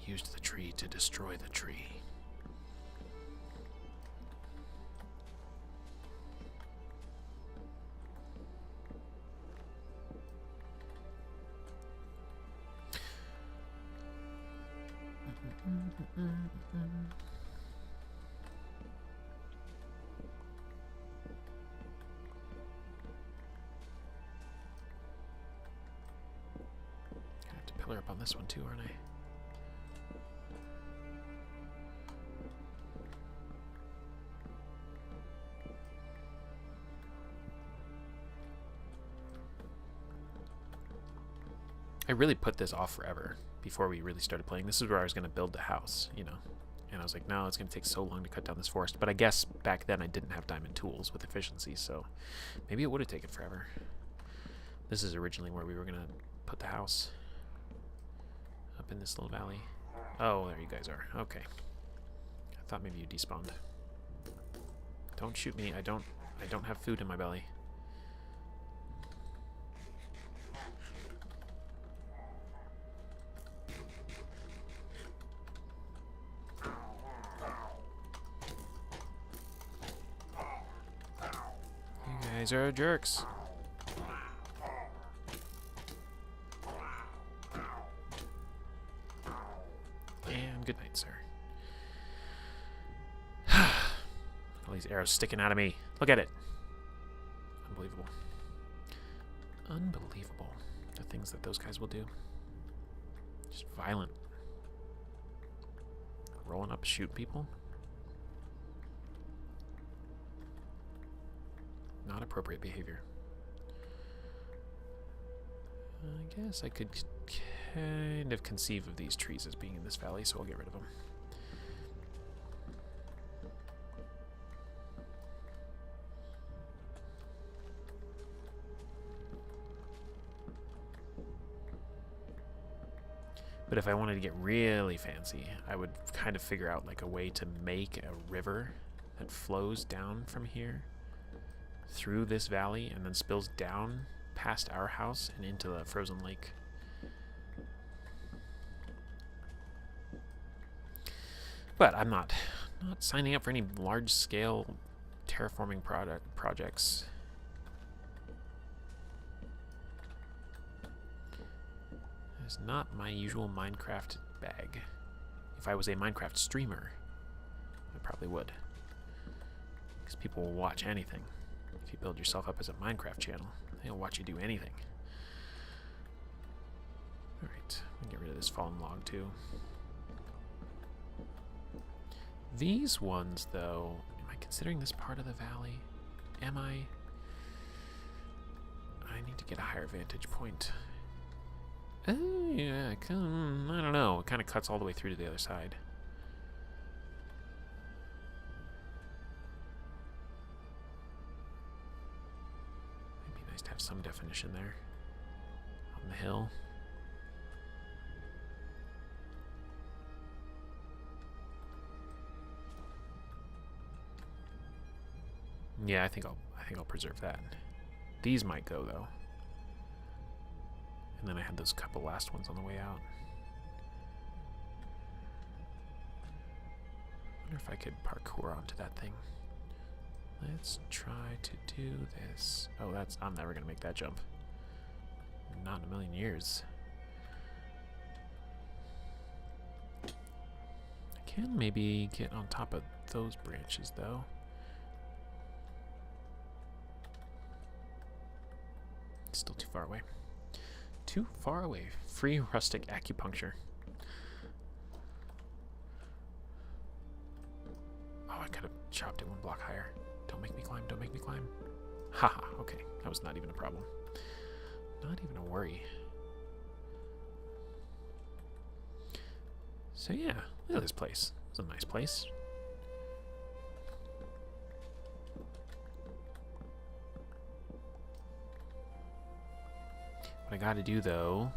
Used the tree to destroy the tree. I have to pillar up on this one too, aren't I? I really put this off forever before we really started playing. This is where I was going to build the house, you know. And I was like, no, it's going to take so long to cut down this forest. But I guess back then I didn't have diamond tools with efficiency, so maybe it would have taken forever. This is originally where we were going to put the house. Up in this little valley. Oh, there you guys are. Okay. I thought maybe you despawned. Don't shoot me. I don't have food in my belly. You guys are jerks. And good night, sir. All these arrows sticking out of me. Look at it. Unbelievable. Unbelievable. The things that those guys will do. Just violent. Rolling up, shooting people. Not appropriate behavior. I guess I could kind of conceive of these trees as being in this valley, so I'll get rid of them. But if I wanted to get really fancy, I would kind of figure out like a way to make a river that flows down from here through this valley and then spills down past our house and into the frozen lake. But I'm not signing up for any large-scale terraforming projects is not my usual Minecraft bag. If I was a Minecraft streamer, I probably would. Because people will watch anything. If you build yourself up as a Minecraft channel, they'll watch you do anything. Alright, let me get rid of this fallen log too. These ones, though, am I considering this part of the valley? Am I? I need to get a higher vantage point. Yeah, I don't know. It kind of cuts all the way through to the other side. It'd be nice to have some definition there on the hill. Yeah, I think I'll preserve that. These might go though. And then I had those couple last ones on the way out. Wonder if I could parkour onto that thing. Let's try to do this. Oh, I'm never gonna make that jump. Not in a million years. I can maybe get on top of those branches though. Still too far away. Too far away. Free rustic acupuncture. Oh, I could have chopped it one block higher. Don't make me climb, don't make me climb. Haha, okay. That was not even a problem. Not even a worry. So yeah, look at this place. It's a nice place. What I gotta do though,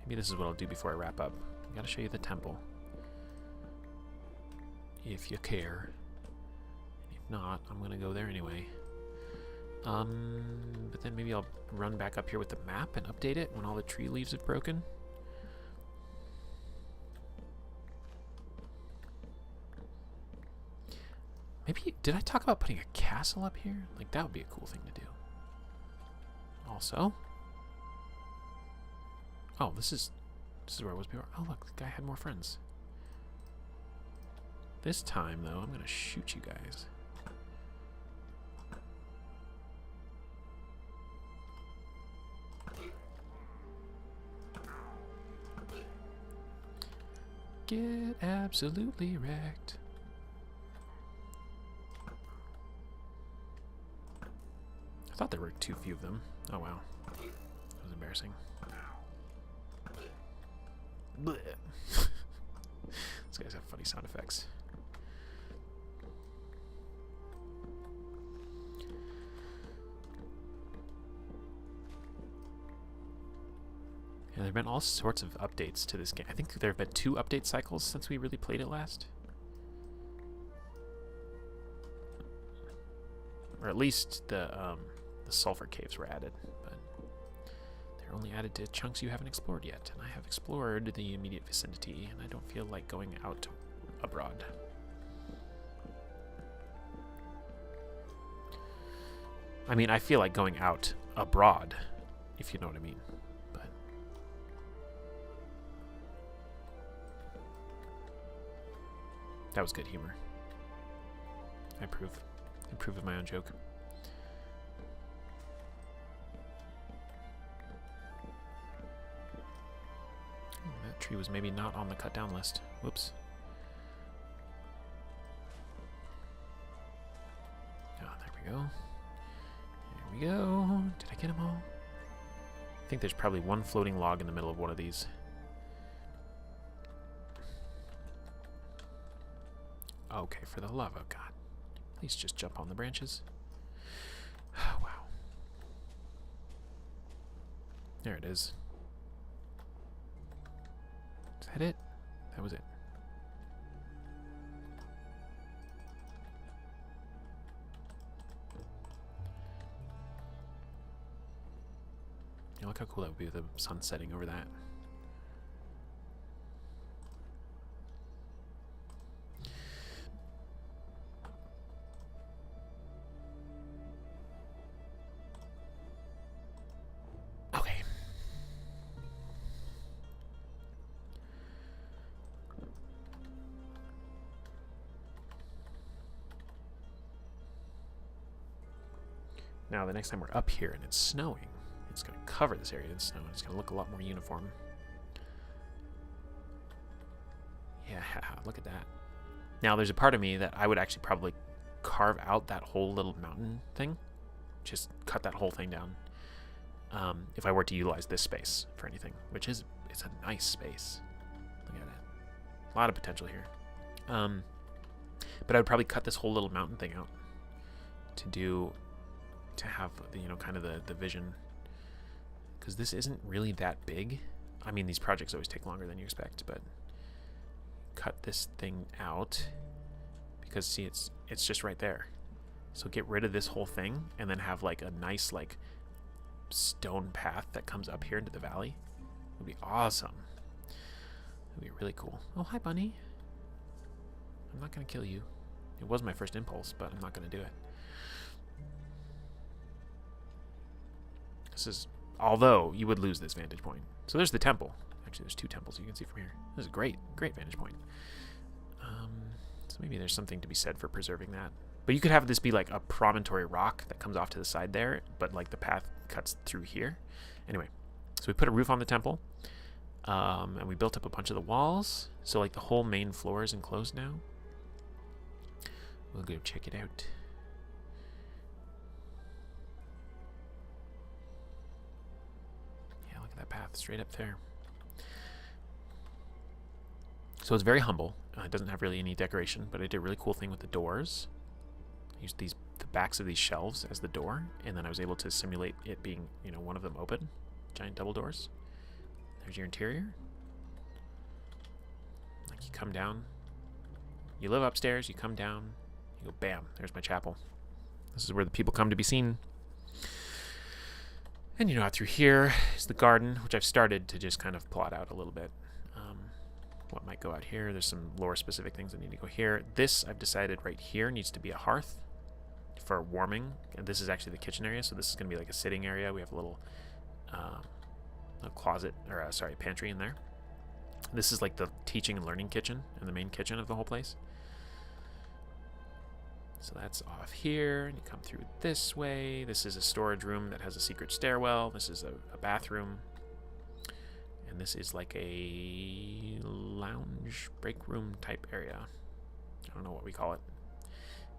maybe this is what I'll do before I wrap up. I gotta show you the temple. If you care. If not, I'm gonna go there anyway. But then maybe I'll run back up here with the map and update it when all the tree leaves have broken. Maybe, did I talk about putting a castle up here? Like, that would be a cool thing to do. Also, oh, this is where I was before. Oh, look, the guy had more friends. This time, though, I'm gonna shoot you guys. Get absolutely wrecked. I thought there were too few of them. Oh, wow. That was embarrassing. Blech. These guys have funny sound effects. Yeah, there have been all sorts of updates to this game. I think there have been 2 update cycles since we really played it last. Or at least the sulfur caves were added, but they're only added to chunks you haven't explored yet. And I have explored the immediate vicinity, and I don't feel like going out abroad. I mean, I feel like going out abroad, if you know what I mean. But that was good humor. I approve. I approve of my own joke. That tree was maybe not on the cut down list. Whoops. Oh, there we go. There we go. Did I get them all? I think there's probably one floating log in the middle of one of these. Okay, for the love of God. Please just jump on the branches. Oh, wow. There it is. Is that it? That was it. Yeah, look how cool that would be with the sun setting over that. Now, the next time we're up here and it's snowing, it's going to cover this area in snow, and it's going to look a lot more uniform. Yeah, look at that. Now, there's a part of me that I would actually probably carve out that whole little mountain thing. Just cut that whole thing down. If I were to utilize this space for anything, which is, it's a nice space. Look at it. A lot of potential here. But I would probably cut this whole little mountain thing out to have the, you know, kind of the vision, because this isn't really that big. I mean, these projects always take longer than you expect, but cut this thing out because see, it's just right there. So get rid of this whole thing and then have like a nice like stone path that comes up here into the valley. It would be awesome. It would be really cool. Oh, hi, bunny. I'm not going to kill you. It was my first impulse, but I'm not going to do it. This is, although you would lose this vantage point. So there's the temple. Actually, there's 2 temples you can see from here. This is a great vantage point. So maybe there's something to be said for preserving that. But you could have this be like a promontory rock that comes off to the side there, but like the path cuts through here. Anyway, so we put a roof on the temple, and we built up a bunch of the walls. So like the whole main floor is enclosed now. We'll go check it out. Yeah, look at that path straight up there. So it's very humble. It doesn't have really any decoration, but I did a really cool thing with the doors. I used the backs of these shelves as the door, and then I was able to simulate it being, you know, one of them open. Giant double doors. There's your interior. Like you come down. You live upstairs, you come down, you go bam, there's my chapel. This is where the people come to be seen. And you know, out through here is the garden, which I've started to just kind of plot out a little bit. What might go out here? There's some lore-specific things that need to go here. This, I've decided right here, needs to be a hearth for warming. And this is actually the kitchen area, so this is going to be like a sitting area. We have a little closet, or sorry, pantry in there. This is like the teaching and learning kitchen and the main kitchen of the whole place. So that's off here, and you come through this way. This is a storage room that has a secret stairwell. This is a bathroom. And this is like a lounge break room type area. I don't know what we call it.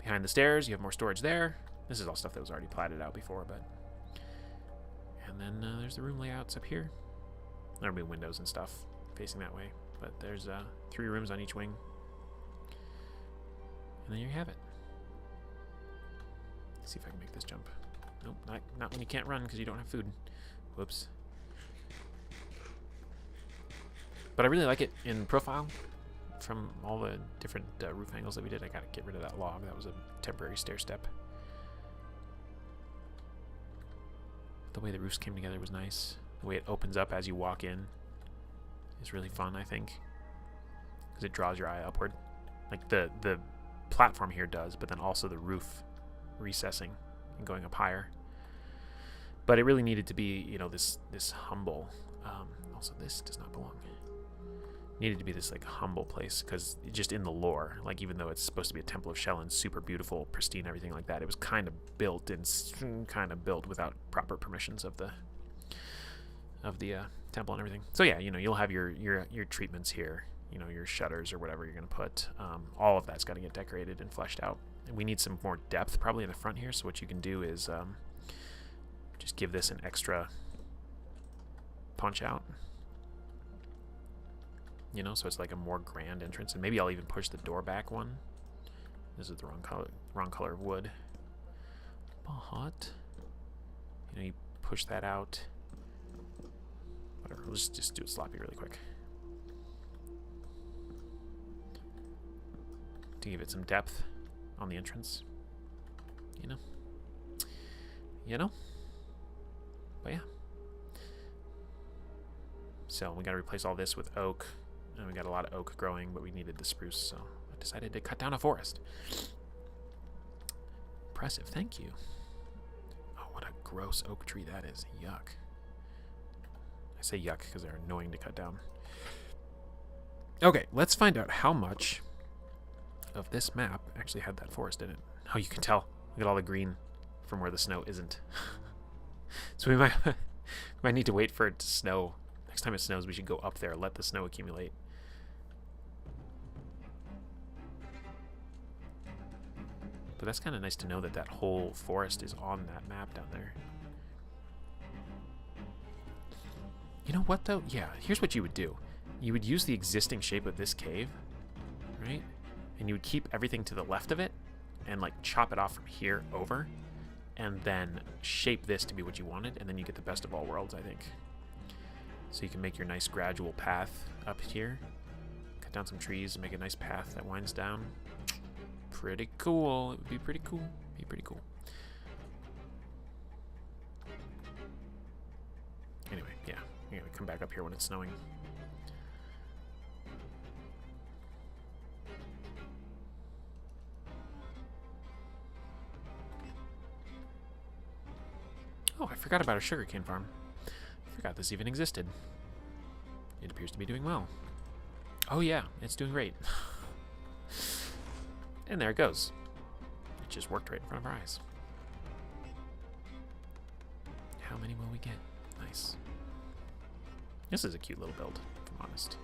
Behind the stairs, you have more storage there. This is all stuff that was already platted out before, but... And then there's the room layouts up here. There'll be windows and stuff facing that way. But there's 3 rooms on each wing. And then you have it. Let's see if I can make this jump. Nope, not when you can't run because you don't have food. Whoops. But I really like it in profile. From all the different roof angles that we did, I gotta get rid of that log. That was a temporary stair step. The way the roofs came together was nice. The way it opens up as you walk in is really fun, I think. Because it draws your eye upward. Like the platform here does, but then also the roof recessing and going up higher. But it really needed to be, you know, this humble. Also, this does not belong. Needed to be this like humble place, because just in the lore, like even though it's supposed to be a temple of Shellen, super beautiful, pristine, everything like that, it was kind of built without proper permissions of the temple and everything. So yeah, you know, you'll have your treatments here, you know, your shutters or whatever you're gonna put. All of that's got to get decorated and fleshed out. And we need some more depth probably in the front here. So what you can do is just give this an extra punch out. You know, so it's like a more grand entrance, and maybe I'll even push the door back one. This is the wrong color of wood. But you know, you push that out. Whatever. Let's just do it sloppy really quick to give it some depth on the entrance. You know. But yeah. So we got to replace all this with oak. And we got a lot of oak growing, but we needed the spruce, so I decided to cut down a forest. Impressive, thank you. Oh, what a gross oak tree that is. Yuck. I say yuck because they're annoying to cut down. Okay, let's find out how much of this map actually had that forest in it. Oh, you can tell. Look at all the green from where the snow isn't. So we might need to wait for it to snow. Next time it snows, we should go up there, let the snow accumulate. But that's kind of nice to know that that whole forest is on that map down there. You know what, though? Yeah, here's what you would do. You would use the existing shape of this cave, right? And you would keep everything to the left of it and, like, chop it off from here over and then shape this to be what you wanted, and then you get the best of all worlds, I think. So you can make your nice gradual path up here. Cut down some trees and make a nice path that winds down. Pretty cool. It would be pretty cool. Be pretty cool. Anyway, yeah. You're gonna come back up here when it's snowing. Oh, I forgot about a sugarcane farm. I forgot this even existed. It appears to be doing well. Oh yeah, it's doing great. And there it goes. It just worked right in front of our eyes. How many will we get? Nice. This is a cute little build, if I'm honest.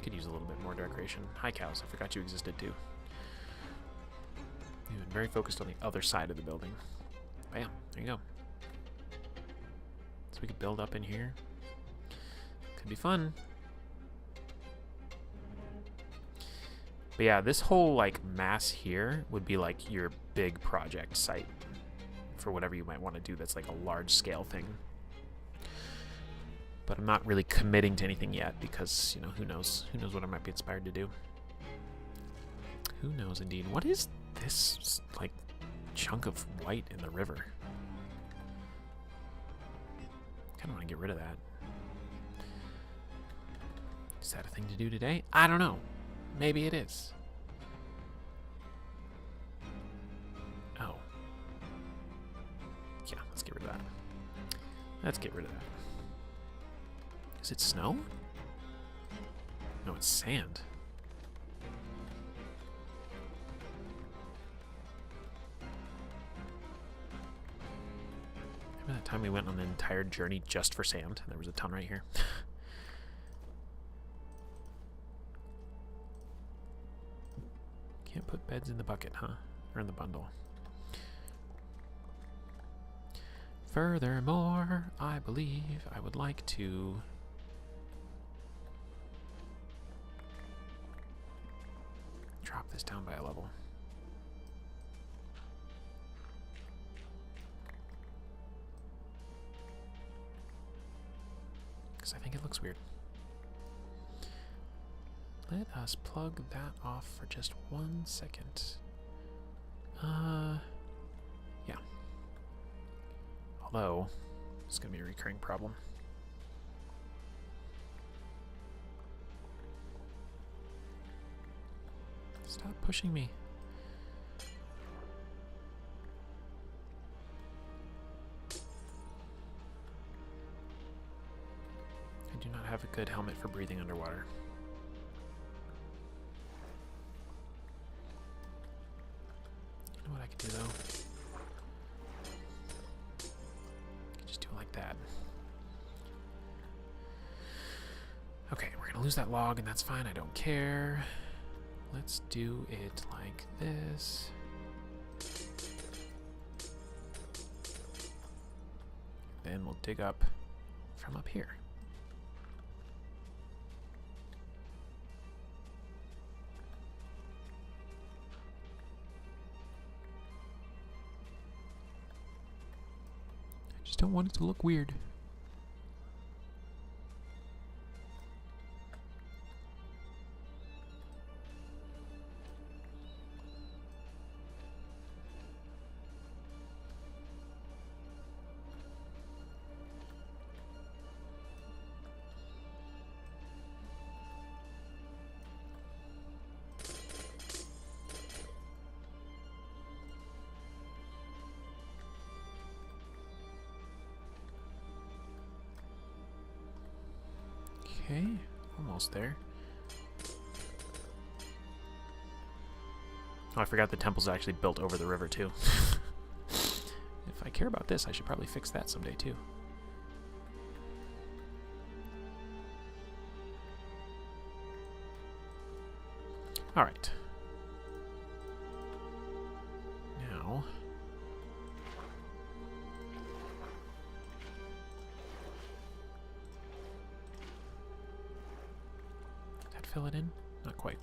Could use a little bit more decoration. Hi, cows. I forgot you existed, too. You've been very focused on the other side of the building. Bam. There you go. So we could build up in here. Could be fun. But yeah, this whole, like, mass here would be, like, your big project site for whatever you might want to do that's, like, a large-scale thing. But I'm not really committing to anything yet because, you know, who knows? Who knows what I might be inspired to do? Who knows, indeed. What is this, like, chunk of white in the river? I kind of want to get rid of that. Is that a thing to do today? I don't know. Maybe it is. Oh. Yeah, let's get rid of that. Let's get rid of that. Is it snow? No, it's sand. Remember that time we went on an entire journey just for sand? There was a ton right here. Can't put beds in the bucket, huh? Or in the bundle. Furthermore, I believe I would like to drop this down by a level. Because I think it looks weird. Let us plug that off for just 1 second. Yeah. Although, it's going to be a recurring problem. Stop pushing me. I do not have a good helmet for breathing underwater. You know what I could do, though? I could just do it like that. Okay, we're going to lose that log, and that's fine. I don't care. Let's do it like this. Then we'll dig up from up here. I just don't want it to look weird. Okay, almost there. Oh, I forgot the temple's actually built over the river, too. If I care about this, I should probably fix that someday too. All right. Now, did that fill it in? Not quite.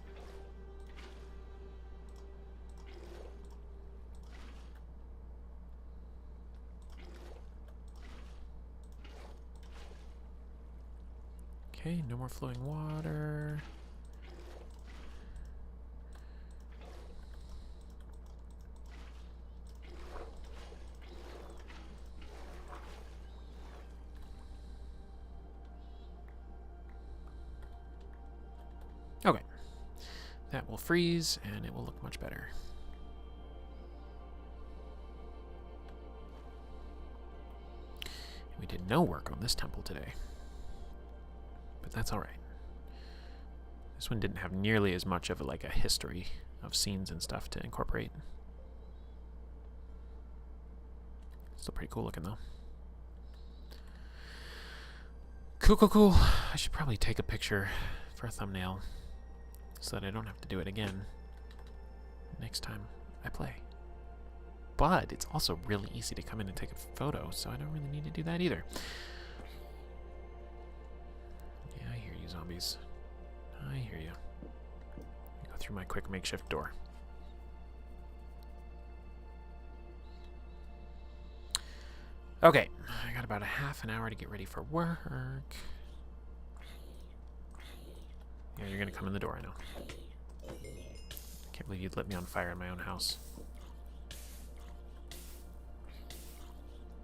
Okay, no more flowing water. Okay, that will freeze and it will look much better. We did no work on this temple today, but that's all right. This one didn't have nearly as much of a history of scenes and stuff to incorporate. Still pretty cool looking though. Cool, cool, cool. I should probably take a picture for a thumbnail so that I don't have to do it again next time I play. But it's also really easy to come in and take a photo, so I don't really need to do that either. Yeah, I hear you, zombies. I hear you. Go through my quick makeshift door. Okay, I got about a half an hour to get ready for work. Yeah, you're gonna come in the door, I know. Can't believe you'd let me on fire in my own house.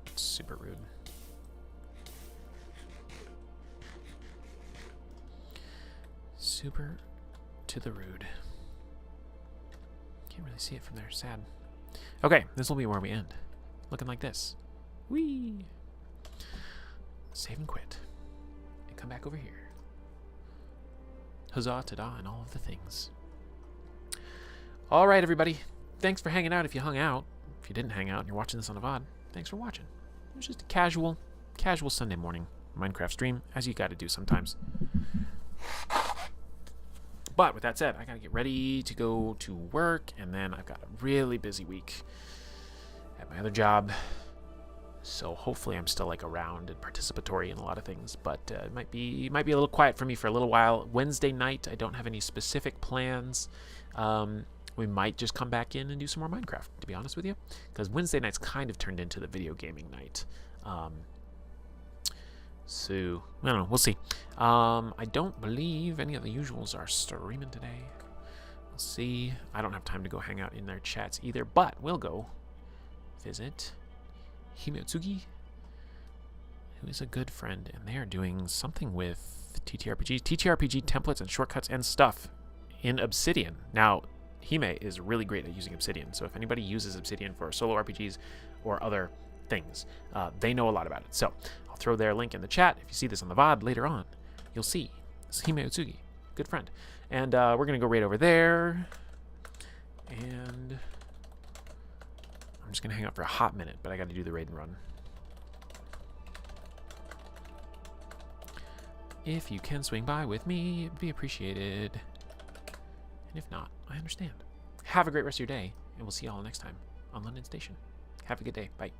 It's super rude. Super to the rude. Can't really see it from there. Sad. Okay, this will be where we end. Looking like this. Whee! Save and quit. And come back over here. Huzzah, ta-da, and all of the things. All right, everybody. Thanks for hanging out if you hung out. If you didn't hang out and you're watching this on a VOD, thanks for watching. It was just a casual Sunday morning Minecraft stream, as you got to do sometimes. But with that said, I got to get ready to go to work, and then I've got a really busy week at my other job. So hopefully I'm still around and participatory in a lot of things, but it might be a little quiet for me for a little while. Wednesday night, I don't have any specific plans. We might just come back in and do some more Minecraft, to be honest with you, because Wednesday night's kind of turned into the video gaming night. So I don't know. We'll see. I don't believe any of the usuals are streaming today. We'll see. I don't have time to go hang out in their chats either, but we'll go visit Himeotsugi, who is a good friend, and they are doing something with TTRPG templates and shortcuts and stuff in Obsidian. Now, Hime is really great at using Obsidian, so if anybody uses Obsidian for solo RPGs or other things, they know a lot about it. So I'll throw their link in the chat. If you see this on the VOD later on, you'll see it's Himeotsugi, good friend. And we're going to go right over there, and I'm just going to hang out for a hot minute, but I got to do the raid and run. If you can swing by with me, it'd be appreciated. And if not, I understand. Have a great rest of your day, and we'll see you all next time on London Station. Have a good day. Bye.